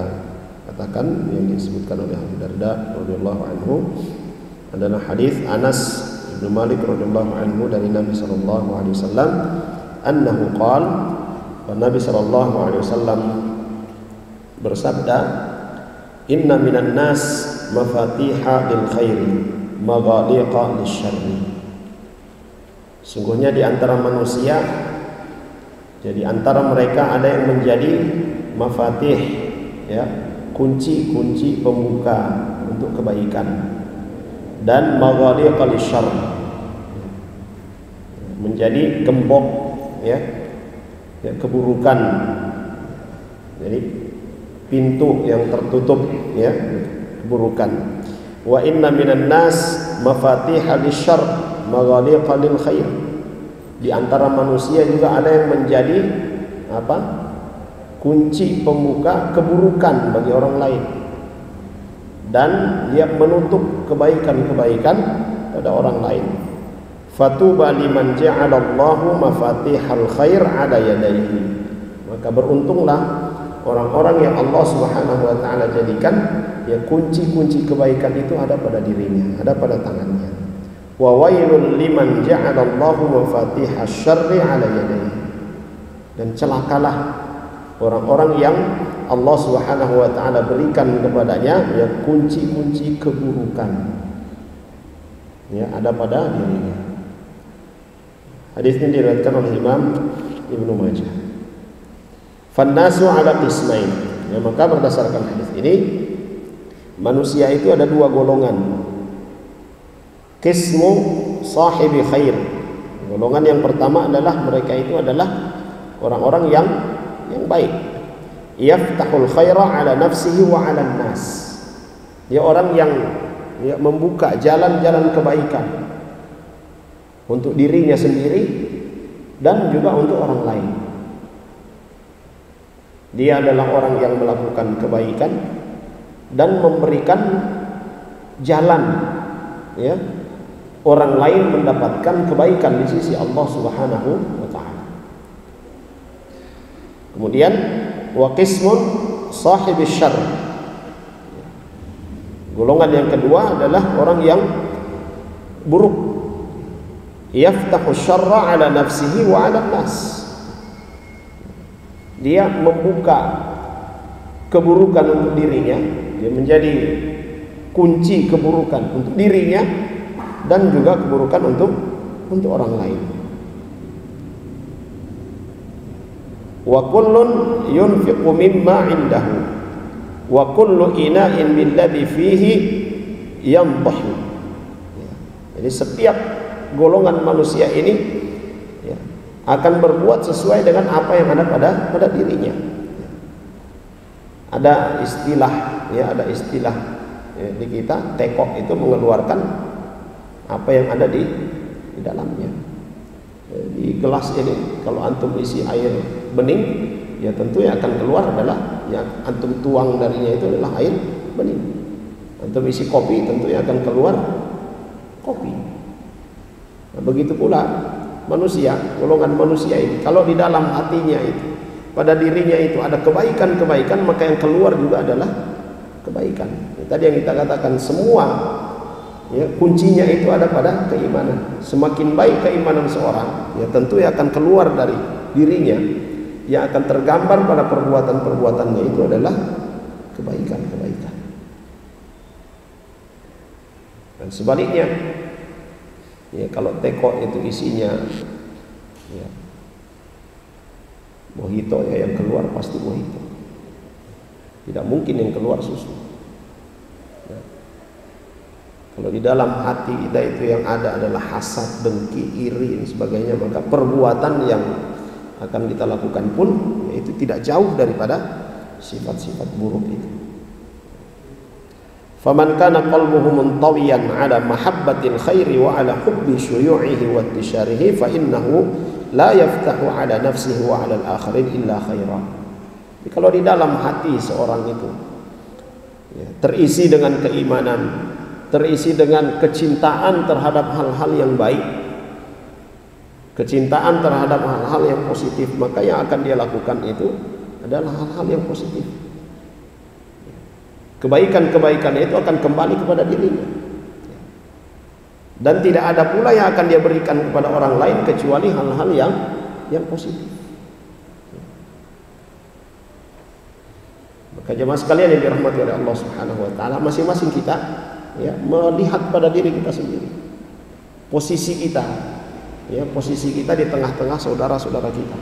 katakan yang disebutkan oleh Abu Darda radhiyallahu anhu, adalah hadis Anas bin Malik radhiyallahu anhu dari Nabi sallallahu alaihi wasallam, annahu qala, Nabi sallallahu alaihi wasallam bersabda, inna minan nas mafatiha bil khairi maghaliqa lisyarri. Sungguhnya di antara manusia, jadi antara mereka ada yang menjadi mafatih, ya, kunci-kunci pembuka untuk kebaikan, dan maghaliqal syarr, menjadi gembok, ya, keburukan. Jadi pintu yang tertutup, ya, keburukan. Wa inna minan nas mafatihal syarr maghaliqal khair. Di antara manusia juga ada yang menjadi apa? Kunci pembuka keburukan bagi orang lain, dan dia menutup kebaikan-kebaikan pada orang lain. Fatuba liman ja'alallahu mafatihal khair ala yadayhi. Maka beruntunglah orang-orang yang Allah Subhanahu wa taala jadikan, ya, kunci-kunci kebaikan itu ada pada dirinya, ada pada tangannya. Wa wailul liman ja'alallahu mafatihasy syarri ala yadayhi. Dan celakalah orang-orang yang Allah Subhanahu wa taala berikan kepadanya, ya, kunci-kunci keburukan, ya, ada pada dirinya. Hadis ini diriwayatkan oleh Imam Ibnu Majah. Fannasu ala qismain. Ya, maka berdasarkan hadis ini, manusia itu ada dua golongan. Qismu sahibi khair. Golongan yang pertama adalah mereka itu adalah orang-orang yang baik. Yaftahul khaira ala nafsihi wa ala nas. Dia orang yang, ya, membuka jalan-jalan kebaikan untuk dirinya sendiri dan juga untuk orang lain. Dia adalah orang yang melakukan kebaikan dan memberikan jalan, ya, orang lain mendapatkan kebaikan di sisi Allah Subhanahu wa taala. Kemudian wa qismun sahibis syarr. Golongan yang kedua adalah orang yang buruk. Yaftahu syarra ala nafsihi wa ala nas. Dia membuka keburukan untuk dirinya, dia menjadi kunci keburukan untuk dirinya dan juga keburukan untuk orang lain. Wa kullun yunfiqu mimma indahu wa kullu ina'in billadhi fihi yandahu. Jadi setiap golongan manusia ini, ya, akan berbuat sesuai dengan apa yang ada pada dirinya. Ada istilah, ya, ada istilah, ya, di kita, tekok itu mengeluarkan apa yang ada di dalamnya. Di gelas ini kalau antum isi air bening, ya tentu yang akan keluar adalah yang antum tuang darinya itu adalah air bening. Antum isi kopi, tentu yang akan keluar kopi. Nah, begitu pula manusia, golongan manusia ini, kalau di dalam hatinya itu, pada dirinya itu ada kebaikan-kebaikan, maka yang keluar juga adalah kebaikan. Tadi yang kita katakan semua, ya, kuncinya itu ada pada keimanan. Semakin baik keimanan seorang, ya tentu yang akan keluar dari dirinya, yang akan tergambar pada perbuatan-perbuatannya itu adalah kebaikan-kebaikan. Dan sebaliknya, ya, kalau teko itu isinya, ya, mojito, ya, yang keluar pasti mojito. Tidak mungkin yang keluar susu. Ya. Kalau di dalam hati kita itu yang ada adalah hasad, dengki, iri, dan sebagainya, maka perbuatan yang akan kita lakukan pun, ya, itu tidak jauh daripada sifat-sifat buruk itu. Faman kana qalbuhu muntawiyan ala mahabbatil khairi wa ala hubbi syuyu'ihi wa intisyarihi fa innahu la yaftahu ala nafsihi wa ala al-akhirin illa khaira. Jadi kalau di dalam hati seorang itu, ya, terisi dengan keimanan, terisi dengan kecintaan terhadap hal-hal yang baik, kecintaan terhadap hal-hal yang positif, maka yang akan dia lakukan itu adalah hal-hal yang positif. Kebaikan-kebaikan itu akan kembali kepada dirinya, dan tidak ada pula yang akan dia berikan kepada orang lain kecuali hal-hal yang positif. Maka jemaah sekalian yang dirahmati oleh Allah Subhanahu wa taala, masing-masing kita, ya, melihat pada diri kita sendiri, posisi kita, Ya, posisi kita di tengah-tengah saudara-saudara kita.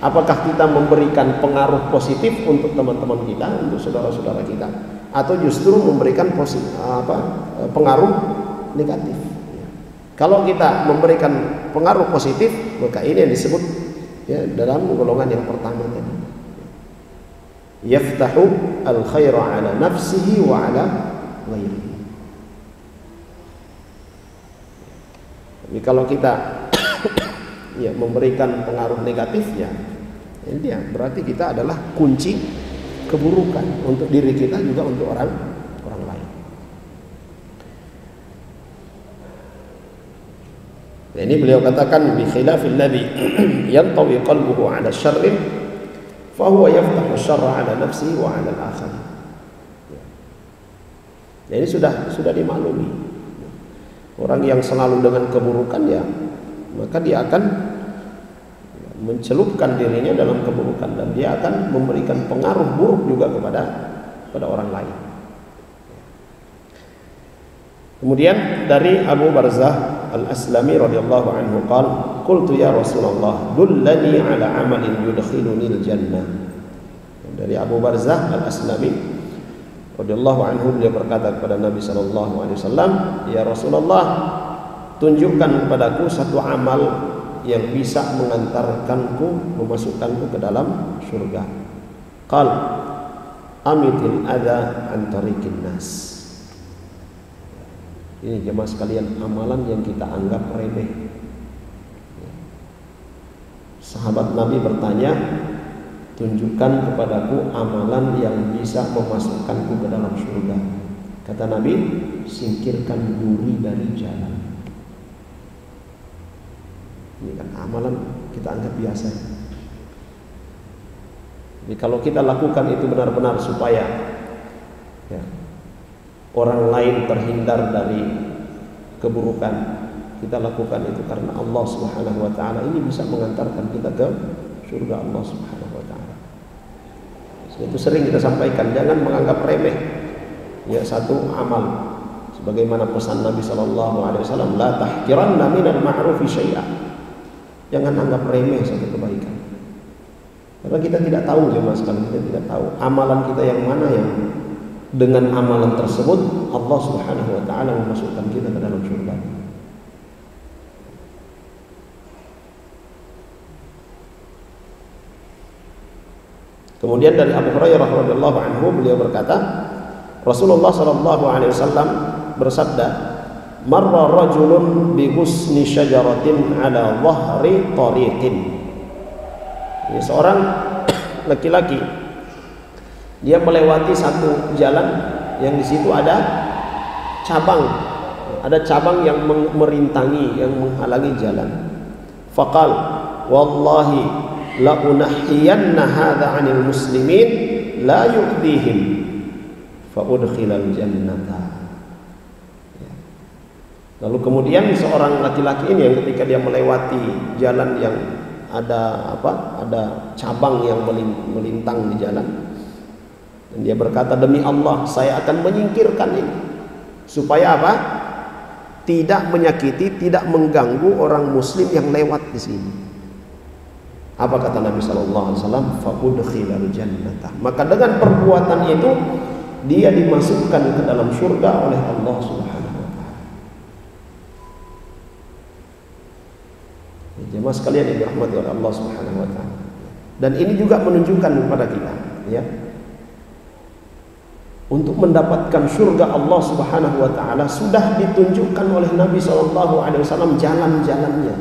Apakah kita memberikan pengaruh positif untuk teman-teman kita, untuk saudara-saudara kita, atau justru memberikan pengaruh negatif? Ya. Kalau kita memberikan pengaruh positif, maka ini yang disebut ya dalam golongan yang pertama tadi. Yaftahu al-khaira ala nafsihi wa ala ghairihi. Jadi kalau kita ya memberikan pengaruh negatif ya, ini dia berarti kita adalah kunci keburukan untuk diri kita juga untuk orang lain. Nah, ini beliau katakan bi khilafil ladzi yantawi qalbuhu ala syarrin fa huwa yaftahu syarra ala nafsihi wa ala al-akhar. Nah, ini sudah dimaklumi. Orang yang selalu dengan keburukan ya, maka dia akan mencelupkan dirinya dalam keburukan dan dia akan memberikan pengaruh buruk juga kepada orang lain. Kemudian dari Abu Barzah Al-Aslami radhiyallahu anhu qala qultu ya Rasulullah dullani ala amalin yudkhiluni al-jannah. Dari Abu Barzah Al-Aslami radhiyallahu anhu beliau berkata kepada Nabi sallallahu alaihi wasallam, "Ya Rasulullah, tunjukkan kepadaku satu amal yang bisa mengantarkanku, memasukkanku ke dalam surga." Qal amitil adza an tariqin nas. Ini jemaah sekalian amalan yang kita anggap remeh. Sahabat Nabi bertanya, tunjukkan kepadaku amalan yang bisa memasukkanku ke dalam surga. Kata Nabi, singkirkan duri dari jalan. Ini kan amalan kita anggap biasa. Jadi kalau kita lakukan itu benar-benar supaya ya, orang lain terhindar dari keburukan, kita lakukan itu karena Allah Subhanahu wa taala, ini bisa mengantarkan kita ke surga Allah Subhanahu wa taala. Itu sering kita sampaikan, jangan menganggap remeh ya satu amal. Sebagaimana pesan Nabi sallallahu alaihi wasallam, la tahqiranna minal ma'rufi syai'a. Jangan anggap remeh satu kebaikan. Karena kita tidak tahu jemaah sekalian, kita tidak tahu amalan kita yang mana yang dengan amalan tersebut Allah Subhanahu wa taala memasukkan kita ke dalam surga. Kemudian dari Abu Hurairah radhiyallahu anhu beliau berkata, Rasulullah sallallahu alaihi wasallam bersabda, "Marra rajulun bi husni syajaratin ala dhahri tariqin." Ini seorang laki-laki, dia melewati satu jalan yang di situ ada cabang yang merintangi, yang menghalangi jalan. Faqal, "Wallahi la unahiyanna hadha 'anil muslimin la yu'dihim fa udkhilal jannata." Lalu kemudian seorang laki-laki ini yang ketika dia melewati jalan yang ada cabang yang melintang di jalan, dan dia berkata, "Demi Allah, saya akan menyingkirkan ini supaya apa? Tidak menyakiti, tidak mengganggu orang muslim yang lewat di sini." Apa kata Nabi sallallahu alaihi wasallam? Fa udkhilal jannata. Maka dengan perbuatan itu dia dimasukkan ke dalam surga oleh Allah Subhanahu wa taala. Jemaah sekalian yang dirahmati oleh Allah Subhanahu wa taala. Dan ini juga menunjukkan kepada kita ya, untuk mendapatkan surga Allah Subhanahu wa taala sudah ditunjukkan oleh Nabi sallallahu alaihi wasallam jalan-jalannya.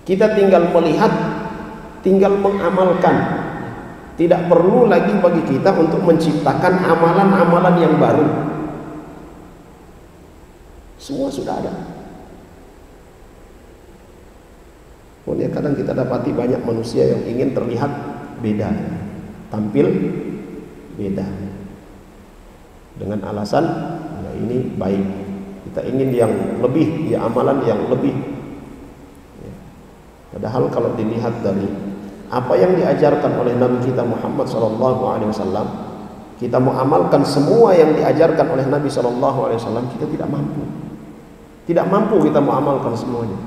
Kita tinggal melihat, tinggal mengamalkan. Tidak perlu lagi bagi kita untuk menciptakan amalan-amalan yang baru. Semua sudah ada. Kemudian kadang kita dapati banyak manusia yang ingin terlihat beda, tampil beda, dengan alasan ya ini baik. Kita ingin yang lebih, ya amalan yang lebih. Ya. Padahal kalau dilihat dari apa yang diajarkan oleh Nabi kita Muhammad SAW, kita mau amalkan semua yang diajarkan oleh Nabi SAW, kita tidak mampu. Tidak mampu kita mau amalkan semuanya.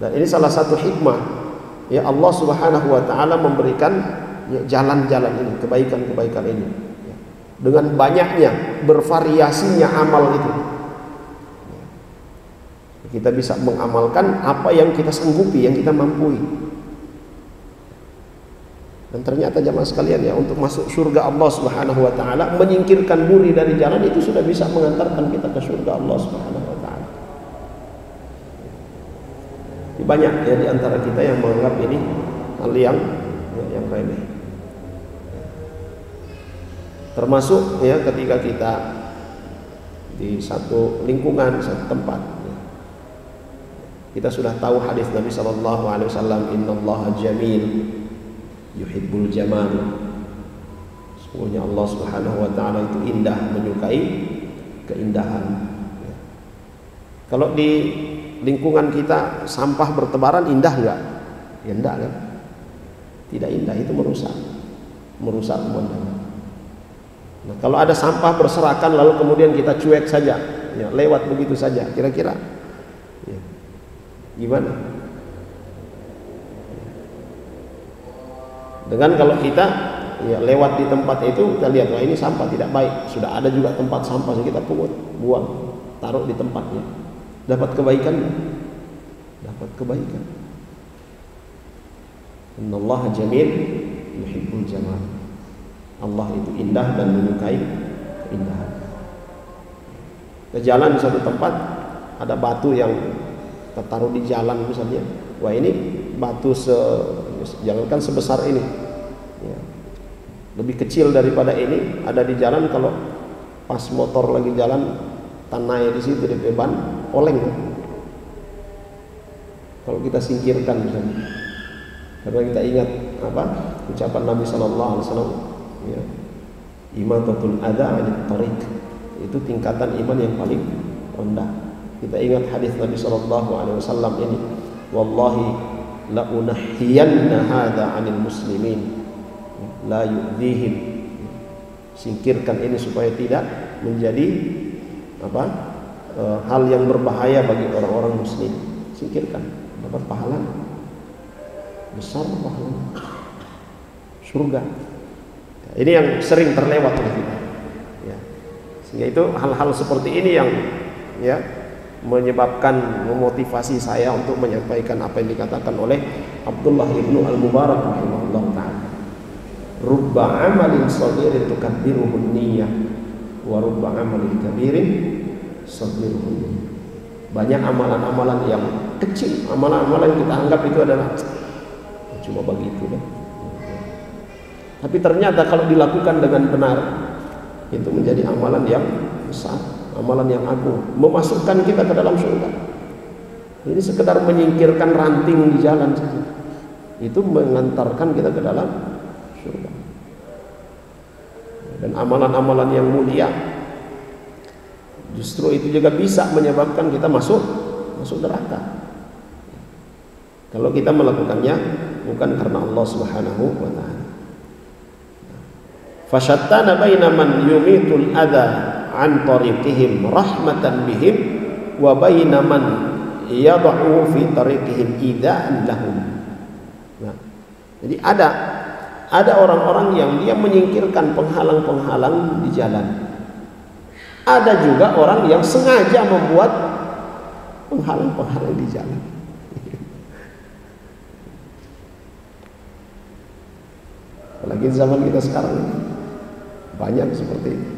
Dan ini salah satu hikmah ya Allah Subhanahu wa taala memberikan ya, jalan-jalan ini, kebaikan-kebaikan ini. Ya. Dengan banyaknya, bervariasinya amal itu. Ya. Kita bisa mengamalkan apa yang kita sanggupi, yang kita mampu. Dan ternyata jamaah sekalian ya, untuk masuk surga Allah Subhanahu wa taala, menyingkirkan duri dari jalan itu sudah bisa mengantarkan kita ke surga Allah Subhanahu wa taala. Banyak ya di antara kita yang menganggap ini hal yang remeh. Termasuk ya ketika kita di satu lingkungan, satu tempat ya. Kita sudah tahu hadis Nabi sallallahu alaihi wasallam, innallaha jamil yuhibbul jamal. Sesungguhnya Allah Subhanahu wa taala itu indah, menyukai keindahan. Ya. Kalau di lingkungan kita sampah bertebaran, indah enggak? Ya enggak kan? Tidak indah, itu merusak pemandangan. Nah, kalau ada sampah berserakan lalu kemudian kita cuek saja, ya, lewat begitu saja, kira-kira ya, gimana? Dengan kalau kita ya, lewat di tempat itu, kita lihat, wah ini sampah tidak baik, sudah ada juga tempat sampah, kita pungut, buang, taruh di tempatnya. Dapat kebaikan, dapat kebaikan. Innallaha jamil yuhibbul jamal. Allah itu indah dan menyukai keindahan. Kita jalan di satu tempat, ada batu yang tertaruh di jalan misalnya. Wah ini batu jangankan sebesar ini, ya, lebih kecil daripada ini, ada di jalan. Kalau pas motor lagi jalan, tanahnya di situ di beban, oleng. Kalau kita singkirkan misalnya, karena kita ingat apa ucapan Nabi Sallallahu Alaihi Wasallam, ya, imatatul adha 'anit thariq, itu tingkatan iman yang paling rendah. Kita ingat hadis Nabi Sallallahu Alaihi Wasallam ini, wallahi la unahhiyanna hadha 'anil muslimin la yu'dhihim. Singkirkan ini supaya tidak menjadi apa hal yang berbahaya bagi orang-orang muslim. Singkirkan, dapat pahala besar, pahala surga. Ini yang sering terlewat oleh kita ya. Sehingga itu hal-hal seperti ini yang ya menyebabkan, memotivasi saya untuk menyampaikan apa yang dikatakan oleh Abdullah ibnu Al-Mubarak rahimahullah ta'ala, rubba amalin saghirin tukabbiruhu niyyah wa rubba amalin kabirin saghiruhu niyyah. Banyak amalan-amalan yang kecil, amalan-amalan yang kita anggap itu adalah cuma begitu kan. Tapi ternyata kalau dilakukan dengan benar, itu menjadi amalan yang besar, amalan yang agung, memasukkan kita ke dalam surga. Ini sekedar menyingkirkan ranting di jalan saja, itu mengantarkan kita ke dalam surga. Dan amalan-amalan yang mulia justru itu juga bisa menyebabkan kita masuk neraka. Kalau kita melakukannya bukan karena Allah Subhanahu wa taala. Fasyattana baina man yumitul adha an tariqihim rahmatan bihim wa baina man yad'u fi tariqihim idaan lahum. Nah, jadi ada orang-orang yang dia menyingkirkan penghalang-penghalang di jalan. Ada juga orang yang sengaja membuat penghalang-penghalang di jalan. Apalagi zaman kita sekarang ini banyak seperti itu.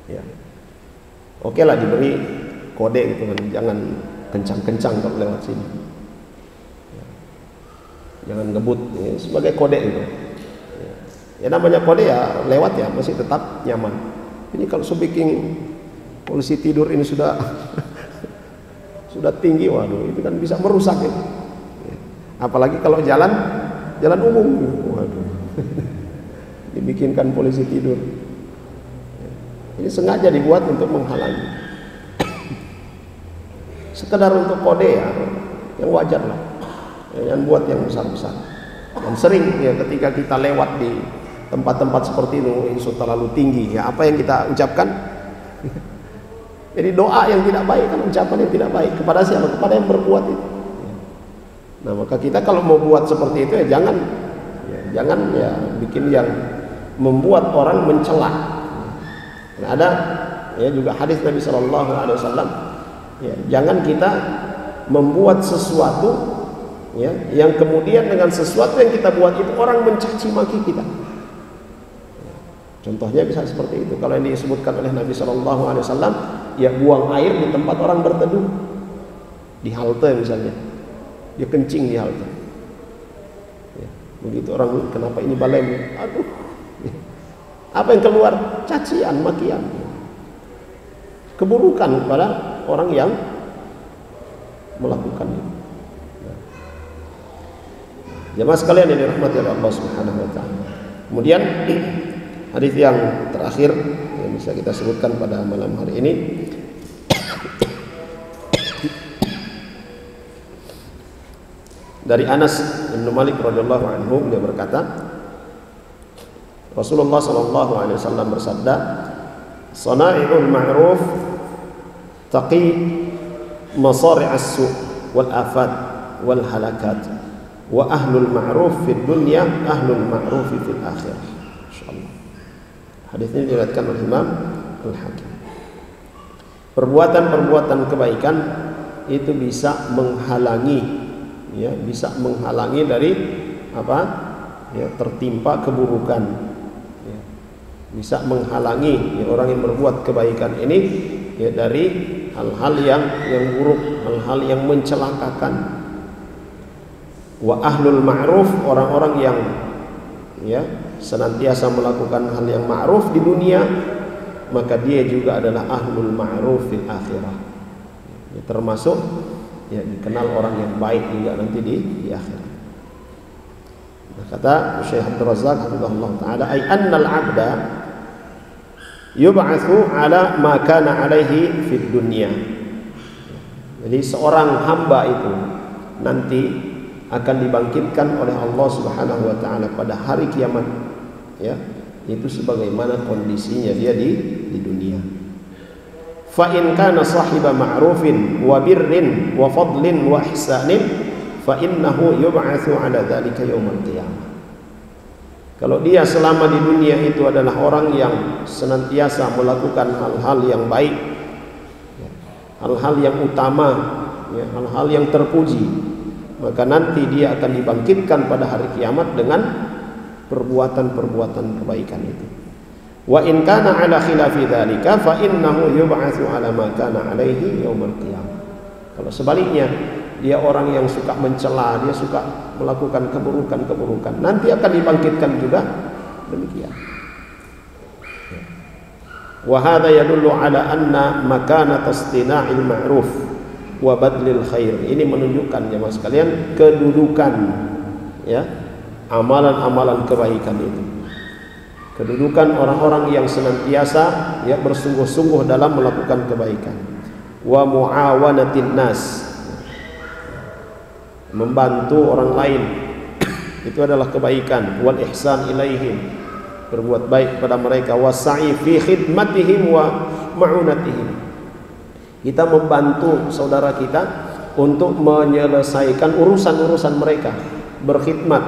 Ya, oke lah diberi kode gitu kan, jangan kencang-kencang kalau lewat sini. Ya. Jangan ngebut, ya, sebagai kode itu. Ya namanya kode ya lewat ya masih tetap nyaman. Ini kalau speaking polisi tidur ini sudah sudah tinggi, waduh itu kan bisa merusak ya. Apalagi kalau jalan umum, waduh. Dibikinkan polisi tidur. Ini sengaja dibuat untuk menghalangi. Sekedar untuk kode ya, yang wajar lah. Yang buat yang besar-besar. Dan sering ya ketika kita lewat di tempat-tempat seperti itu, insya terlalu tinggi ya, apa yang kita ucapkan? Jadi doa yang tidak baik kan ucapan yang tidak baik kepada siapa? Kepada yang berbuat itu. Nah, maka kita kalau mau buat seperti itu ya jangan ya bikin yang membuat orang mencela. Nah, ada ya juga hadis Nabi Shallallahu Alaihi Wasallam, ya, jangan kita membuat sesuatu ya yang kemudian dengan sesuatu yang kita buat itu orang mencaci maki kita. Contohnya bisa seperti itu. Kalau yang disebutkan oleh Nabi Shallallahu Alaihi Wasallam, ya buang air di tempat orang berteduh, di halte misalnya, dia kencing di halte. Ya, begitu orang, kenapa ini balem? Aduh, apa yang keluar? Cacian, makian, keburukan pada orang yang melakukan itu. Jemaah sekalian yang dirahmati oleh Allah Subhanahu Wa Taala. Kemudian hadis yang terakhir yang bisa kita sebutkan pada malam hari ini dari Anas bin Malik radhiyallahu anhu, dia berkata, Rasulullah sallallahu alaihi wasallam bersabda, "Sana'iul ma'ruf taqi masari'as su' wal afat wal halakat wa ahlul ma'ruf fid dunya ahlul ma'ruf fil akhirah." Insyaallah. Hadis ini diriwayatkan oleh Imam Al-Hakim. Perbuatan-perbuatan kebaikan itu bisa menghalangi, ya, bisa menghalangi dari apa? Ya, tertimpa keburukan. Ya, bisa menghalangi ya, orang yang berbuat kebaikan ini ya dari hal-hal yang buruk, hal-hal yang mencelakakan. Wa ahlul ma'ruf, orang-orang yang ya senantiasa melakukan hal yang ma'ruf di dunia, maka dia juga adalah ahlul ma'ruf fil akhirah. Ya, termasuk ya dikenal orang yang baik juga nanti di akhirat. Nah, kata Syekh Abdul Razak hafizahullah taala, ay annal 'abda yub'atsu ala ma kana alaihi fid dunya. Jadi seorang hamba itu nanti akan dibangkitkan oleh Allah Subhanahu wa taala pada hari kiamat, ya, itu sebagaimana kondisinya dia di dunia. Fa in kana sahiba ma'rufin wa birrin wa fadlin wa ihsanin fa innahu yub'atsu 'ala dzalika yaumil qiyamah. Kalau dia selama di dunia itu adalah orang yang senantiasa melakukan hal-hal yang baik, hal-hal yang utama, ya, hal-hal yang terpuji, maka nanti dia akan dibangkitkan pada hari kiamat dengan perbuatan-perbuatan kebaikan itu. Wa in kana ala khilafi dzalika fa innahu yub'atsu ala ma kana alaihi yaumil qiyamah. Kalau sebaliknya dia orang yang suka mencela, dia suka melakukan keburukan-keburukan, nanti akan dibangkitkan juga demikian. Wa hadza yadullu ala anna makana tastina'il ma'ruf wa badlil khair. Ini menunjukkan jemaah sekalian kedudukan ya amalan-amalan kebaikan itu. Kedudukan orang-orang yang senantiasa ya bersungguh-sungguh dalam melakukan kebaikan. Wa muawanatin nas, membantu orang lain itu adalah kebaikan. Wal ihsan ilaihim, berbuat baik kepada mereka. Wasa'i fi khidmatihim wa ma'unatihim, kita membantu saudara kita untuk menyelesaikan urusan-urusan mereka, berkhidmat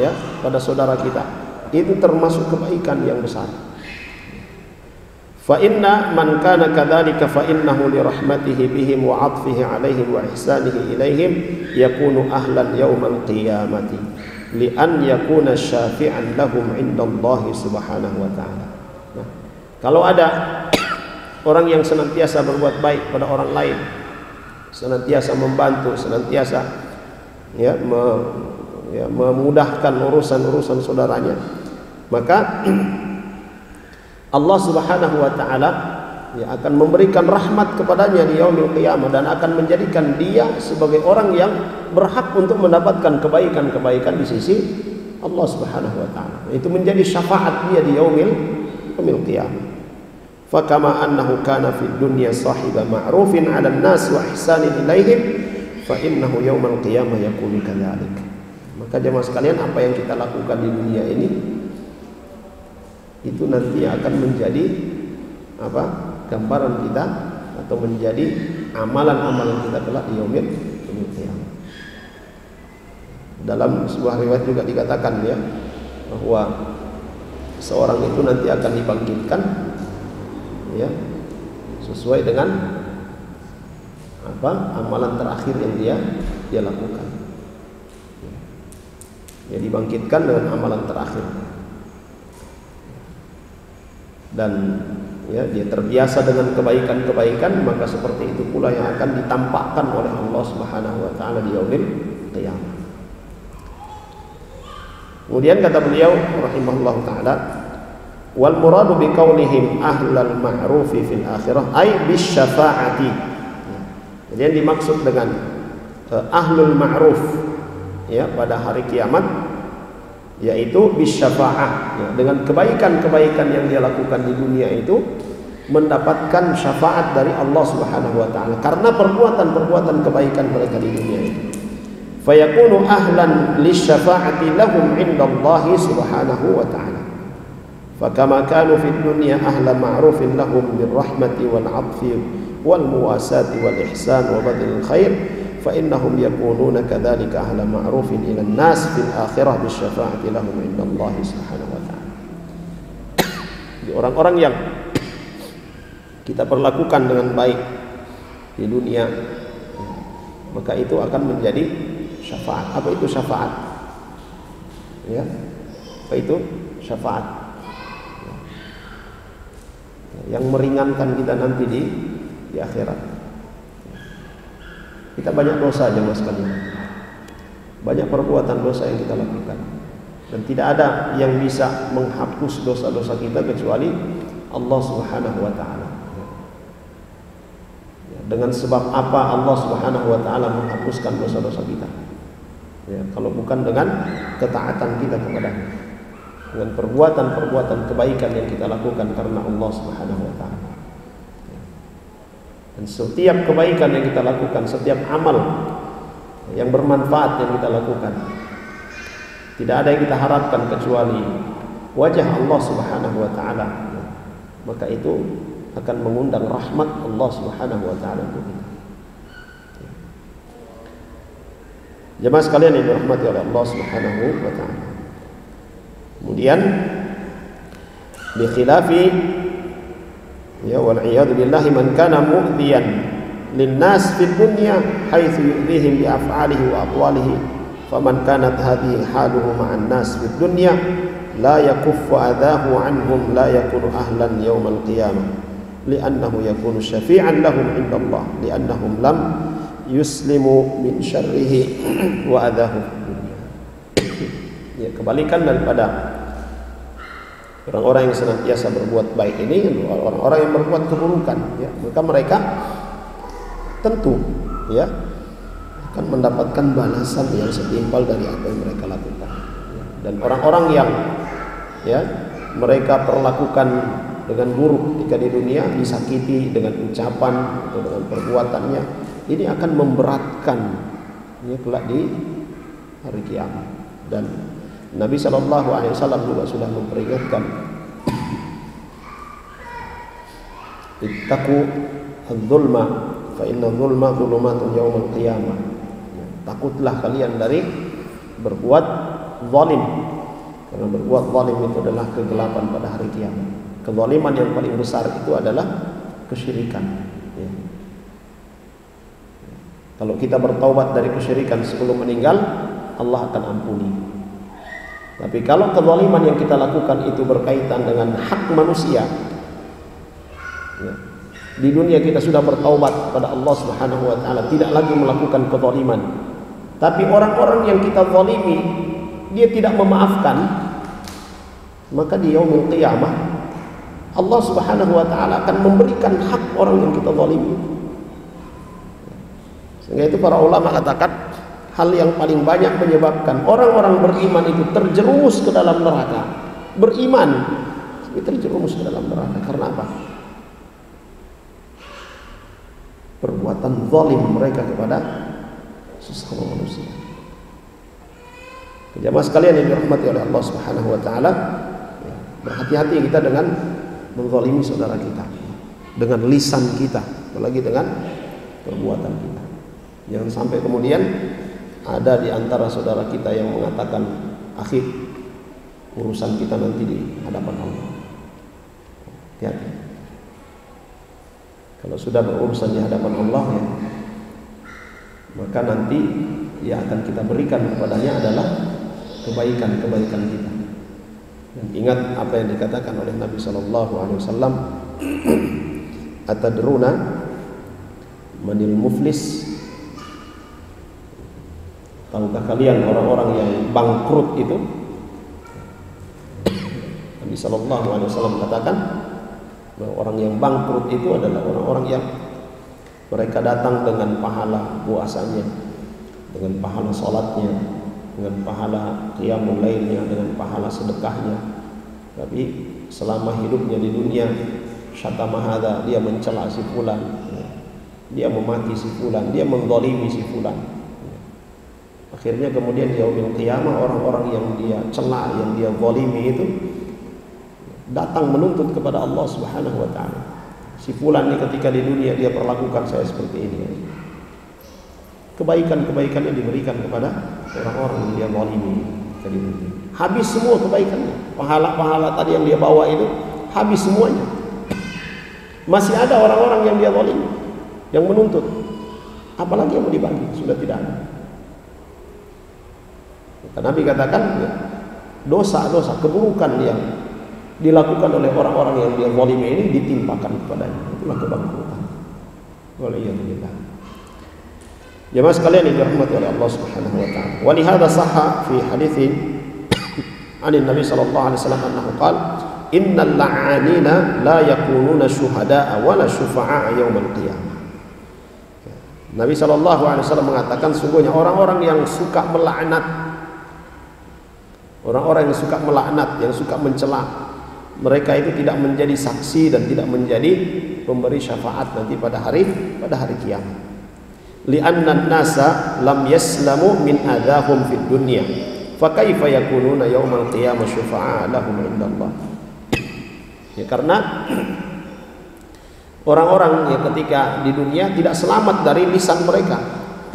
ya pada saudara kita, itu termasuk kebaikan yang besar. Fa inna man kana kadzalika fa innahu li rahmatihi bihim wa 'athfihi 'alaihim wa ihsanihi ilaihim yakunu ahlan yaumal qiyamati li an yakuna syafi'an lahum 'inda Allah Subhanahu wa ta'ala. Nah, kalau ada orang yang senantiasa berbuat baik pada orang lain, senantiasa membantu, senantiasa ya memudahkan urusan-urusan saudaranya, maka Allah Subhanahu wa taala ya akan memberikan rahmat kepadanya di yaumil qiyamah dan akan menjadikan dia sebagai orang yang berhak untuk mendapatkan kebaikan-kebaikan di sisi Allah Subhanahu wa taala. Itu menjadi syafaat dia di yaumil qiyamah. Fa kama annahu kana fid dunya sahiba ma'rufin 'alan nas wa ihsanin ilaihim fa innahu yaumal qiyamah yakunu kadzalik. Maka jemaah sekalian, apa yang kita lakukan di dunia ini itu nanti akan menjadi apa? Gambaran kita atau menjadi amalan-amalan kita kelak di yaumil qiyamah. Dalam sebuah riwayat juga dikatakan ya bahwa seorang itu nanti akan dibangkitkan ya sesuai dengan amalan terakhir yang dia lakukan. Ya, dibangkitkan dengan amalan terakhir. Dan ya dia terbiasa dengan kebaikan-kebaikan, maka seperti itu pula yang akan ditampakkan oleh Allah Subhanahu wa taala di yaumil qiyamah. Kemudian kata beliau rahimahullahu taala, wal muradu bi qaulihim ahlal ma'rufi fil akhirah ay bis syafa'ati. Jadi yang dimaksud dengan ahlul ma'ruf ya pada hari kiamat yaitu bis syafa'ah, ya, dengan kebaikan-kebaikan yang dia lakukan di dunia itu mendapatkan syafaat dari Allah Subhanahu wa taala karena perbuatan-perbuatan kebaikan mereka di dunia itu. Fayakunu ahlan lisyafa'ati lahum 'inda Allah Subhanahu wa ta'ala. Fakama kanu fid dunya ahla ma'rufin lahum birrahmati wal 'athfi wal muwasati wal ihsan wa badlil khair, fa innahum yakununa kadzalika ahla ma'rufin ila an-nas fil akhirah bisyafa'ati lahum 'inda Allah Subhanahu wa ta'ala. Di orang-orang yang kita perlakukan dengan baik di dunia, maka itu akan menjadi syafaat. Apa itu syafaat? Ya, apa itu syafaat? Yang meringankan kita nanti di akhirat. Kita banyak dosa aja mas sekalian, banyak perbuatan dosa yang kita lakukan, dan tidak ada yang bisa menghapus dosa-dosa kita kecuali Allah Subhanahu wa taala. Dengan sebab apa Allah Subhanahu wa taala menghapuskan dosa-dosa kita? Ya, kalau bukan dengan ketaatan kita kepada-Nya, dengan perbuatan-perbuatan kebaikan yang kita lakukan karena Allah Subhanahu wa taala. Dan setiap kebaikan yang kita lakukan, setiap amal yang bermanfaat yang kita lakukan, tidak ada yang kita harapkan kecuali wajah Allah Subhanahu wa taala. Maka itu akan mengundang rahmat Allah Subhanahu wa taala untuk kita. Jemaah sekalian yang dirahmati oleh Allah Subhanahu wa taala. Kemudian bi khilafi ya wal iyad billahi man kana mu'diyan lin nas fid dunya haitsu yu'dihim bi af'alihi wa aqwalihi, faman kanat hadhihi haluhu ma'an nas fid dunya la yakuffu adahu anhum la yakunu ahlan yaumal qiyamah li'annahu yakunu syafi'an lahum 'inda Allah li'annahum lam yuslimu min syarrihi wa adahu. Ya, kebalikan daripada orang-orang yang senantiasa berbuat baik ini, orang-orang yang berbuat keburukan, ya, maka mereka tentu ya akan mendapatkan balasan yang setimpal dari apa yang mereka lakukan. Dan orang-orang yang ya mereka perlakukan dengan buruk ketika di dunia, disakiti dengan ucapan atau dengan perbuatannya, ini akan memberatkan ya kelak di hari kiamat. Dan Nabi SAW juga sudah memperingatkan, ittaqu adz-dzulma fa inna dzulma dzulumatun yaumil qiyamah. Takutlah kalian dari berbuat zalim, karena berbuat zalim itu adalah kegelapan pada hari kiamat. Kezaliman yang paling besar itu adalah kesyirikan. Ya. Kalau kita bertaubat dari kesyirikan sebelum meninggal, Allah akan ampuni. Tapi kalau kezaliman yang kita lakukan itu berkaitan dengan hak manusia, ya, di dunia kita sudah bertaubat kepada Allah Subhanahu wa taala, tidak lagi melakukan kezaliman. Tapi orang-orang yang kita zalimi, dia tidak memaafkan, maka di yaumil qiyamah Allah Subhanahu wa taala akan memberikan hak orang yang kita zalimi. Sehingga itu para ulama katakan hal yang paling banyak menyebabkan orang-orang beriman itu terjerumus ke dalam neraka. Beriman tapi terjerumus ke dalam neraka karena apa? Perbuatan zalim mereka kepada sesama manusia. Jemaah sekalian yang dirahmati oleh Allah Subhanahu wa taala, berhati-hati kita dengan menzalimi saudara kita dengan lisan kita, apalagi dengan perbuatan kita. Jangan sampai kemudian ada di antara saudara kita yang mengatakan, akhir urusan kita nanti di hadapan Allah. Hati-hati. Kalau sudah berurusan di hadapan Allah ya, maka nanti yang akan kita berikan kepadanya adalah kebaikan-kebaikan kita. Dan ingat apa yang dikatakan oleh Nabi SAW, atadruna manil muflis? Tahukah kalian orang-orang yang bangkrut itu? Nabi SAW katakan bahwa orang yang bangkrut itu adalah orang-orang yang mereka datang dengan pahala puasanya, dengan pahala salatnya, dengan pahala qiyamul lailnya, dengan pahala sedekahnya, tapi selama hidupnya di dunia syatama hadza, dia mencela si fulan, dia memaki si fulan, dia menzalimi si fulan. Akhirnya kemudian di yaumil qiyamah orang-orang yang dia cela, yang dia zalimi itu datang menuntut kepada Allah Subhanahu wa taala. Si fulan ini ketika di dunia dia perlakukan saya seperti ini. Kebaikan-kebaikannya diberikan kepada orang-orang yang dia zalimi di dunia. Habis semua kebaikannya. Pahala-pahala tadi yang dia bawa itu habis semuanya. Masih ada orang-orang yang dia zalimi, yang menuntut. Apalagi yang mau dibagi, sudah tidak ada. Nabi katakan dosa-dosa, keburukan yang dilakukan oleh orang-orang yang dia zalimi ini ditimpakan kepadanya. Itulah kebangkrutan. Waliyadzubillah. Jemaah sekalian yang dirahmati oleh Allah Subhanahu wa taala. Wa li hadza sahha fi hadithi an Nabi sallallahu alaihi wasallam annahu qala innal la'anina la yakununa syuhada'a wala syufa'a yaumil qiyamah. Nabi sallallahu alaihi wasallam mengatakan sungguhnya orang-orang yang suka melaknat, orang-orang yang suka melaknat, yang suka mencela, mereka itu tidak menjadi saksi dan tidak menjadi pemberi syafaat nanti pada hari kiamat. Li'anna an-nasa lam yaslamu min adahum fid dunya, fa kaifa yakununa yaumal qiyamah syufa'a lahum indallah. Ya, karena orang-orang yang ketika di dunia tidak selamat dari lisan mereka,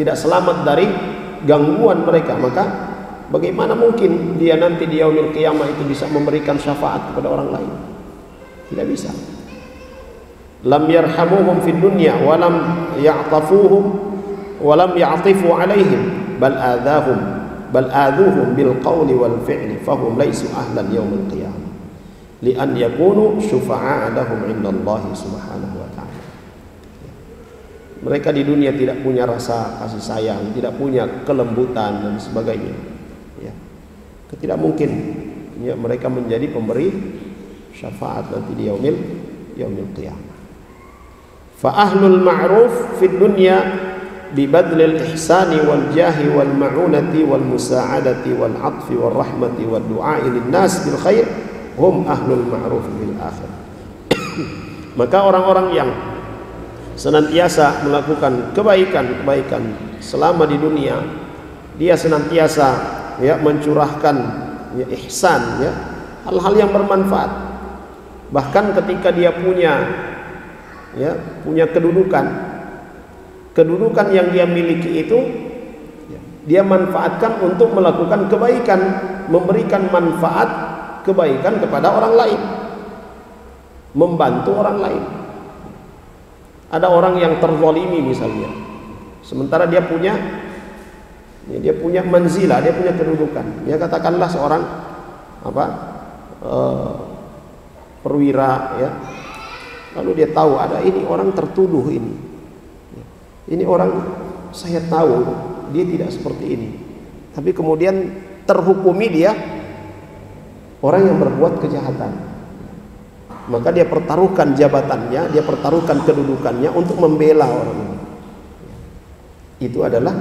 tidak selamat dari gangguan mereka, maka bagaimana mungkin dia nanti di yaumil qiyamah itu bisa memberikan syafaat kepada orang lain? Tidak bisa. Lam yarhamuhum fid dunya wa lam ya'tafuhum wa lam ya'tifu alaihim bal adhuhum bil qawli wal fi'li fahum laysu ahlan yaumil qiyamah li'an yakunu syufa'a lahum indallahi subhanahu wa ta'ala. Mereka di dunia tidak punya rasa kasih sayang, tidak punya kelembutan dan sebagainya. Tidak mungkin ya, mereka menjadi pemberi syafaat nanti di yaumil qiyamah. Fa ahlul ma'ruf fid dunya bi badlil ihsani wal jahi wal ma'unati wal musa'adati wal 'athfi wal rahmati wad du'a'i lin nas bil khair hum ahlul ma'ruf fil akhirah. Maka orang-orang yang senantiasa melakukan kebaikan-kebaikan selama di dunia, dia senantiasa ya mencurahkan ya ihsan, ya hal-hal yang bermanfaat. Bahkan ketika dia punya kedudukan yang dia miliki itu ya, dia manfaatkan untuk melakukan kebaikan, memberikan manfaat kebaikan kepada orang lain, membantu orang lain. Ada orang yang terzalimi misalnya, sementara dia punya manzilah, dia punya kedudukan. Ya katakanlah seorang perwira ya. Lalu dia tahu ada ini orang tertuduh ini. Ini orang saya tahu dia tidak seperti ini. Tapi kemudian terhukumi dia orang yang berbuat kejahatan. Maka dia pertaruhkan jabatannya, dia pertaruhkan kedudukannya untuk membela orang ini. Itu adalah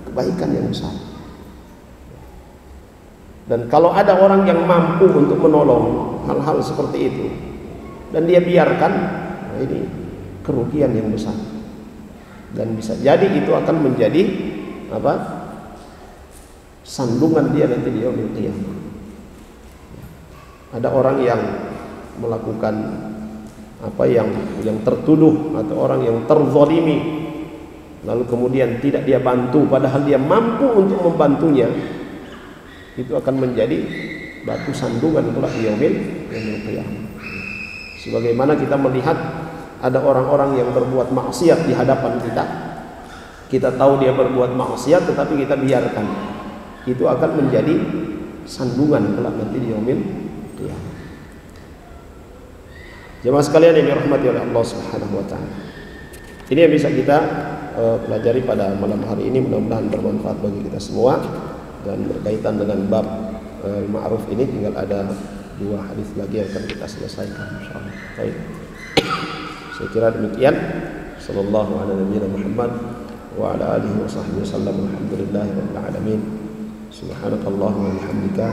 kebaikan yang besar. Dan kalau ada orang yang mampu untuk menolong hal-hal seperti itu dan dia biarkan, nah ini kerugian yang besar. Dan bisa jadi itu akan menjadi sandungan dia nanti di yaumil qiyamah. Ada orang yang melakukan apa yang tertuduh atau orang yang terzalimi lalu kemudian tidak dia bantu padahal dia mampu untuk membantunya, itu akan menjadi batu sandungan pula di yaumil qiyamah. Sebagaimana kita melihat ada orang-orang yang berbuat maksiat di hadapan kita, kita tahu dia berbuat maksiat tetapi kita biarkan, itu akan menjadi sandungan kelak nanti di yaumil qiyamah. Jemaah sekalian yang dirahmati oleh Allah Subhanahu wa taala. Ini yang bisa kita pelajari pada malam hari ini, mudah-mudahan bermanfaat bagi kita semua. Dan berkaitan dengan bab ma'ruf ini tinggal ada 2 hadis lagi yang akan kita selesaikan insyaallah. Baik. Saya kira demikian. Sallallahu ala nabiyina Muhammad wa ala alihi wa sahbihi wasallam. Alhamdulillahirabbil alamin. Subhanakallahumma wa bihamdika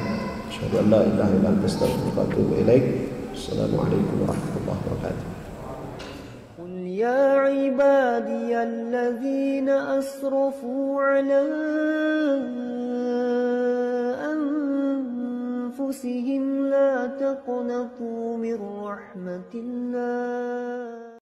asyhadu an la ilaha illa anta astaghfiruka wa atubu ilaik. Assalamualaikum warahmatullahi wabarakatuh. قل يا عبادي الذين أسرفوا على أنفسهم لا تقنطوا من رحمة الله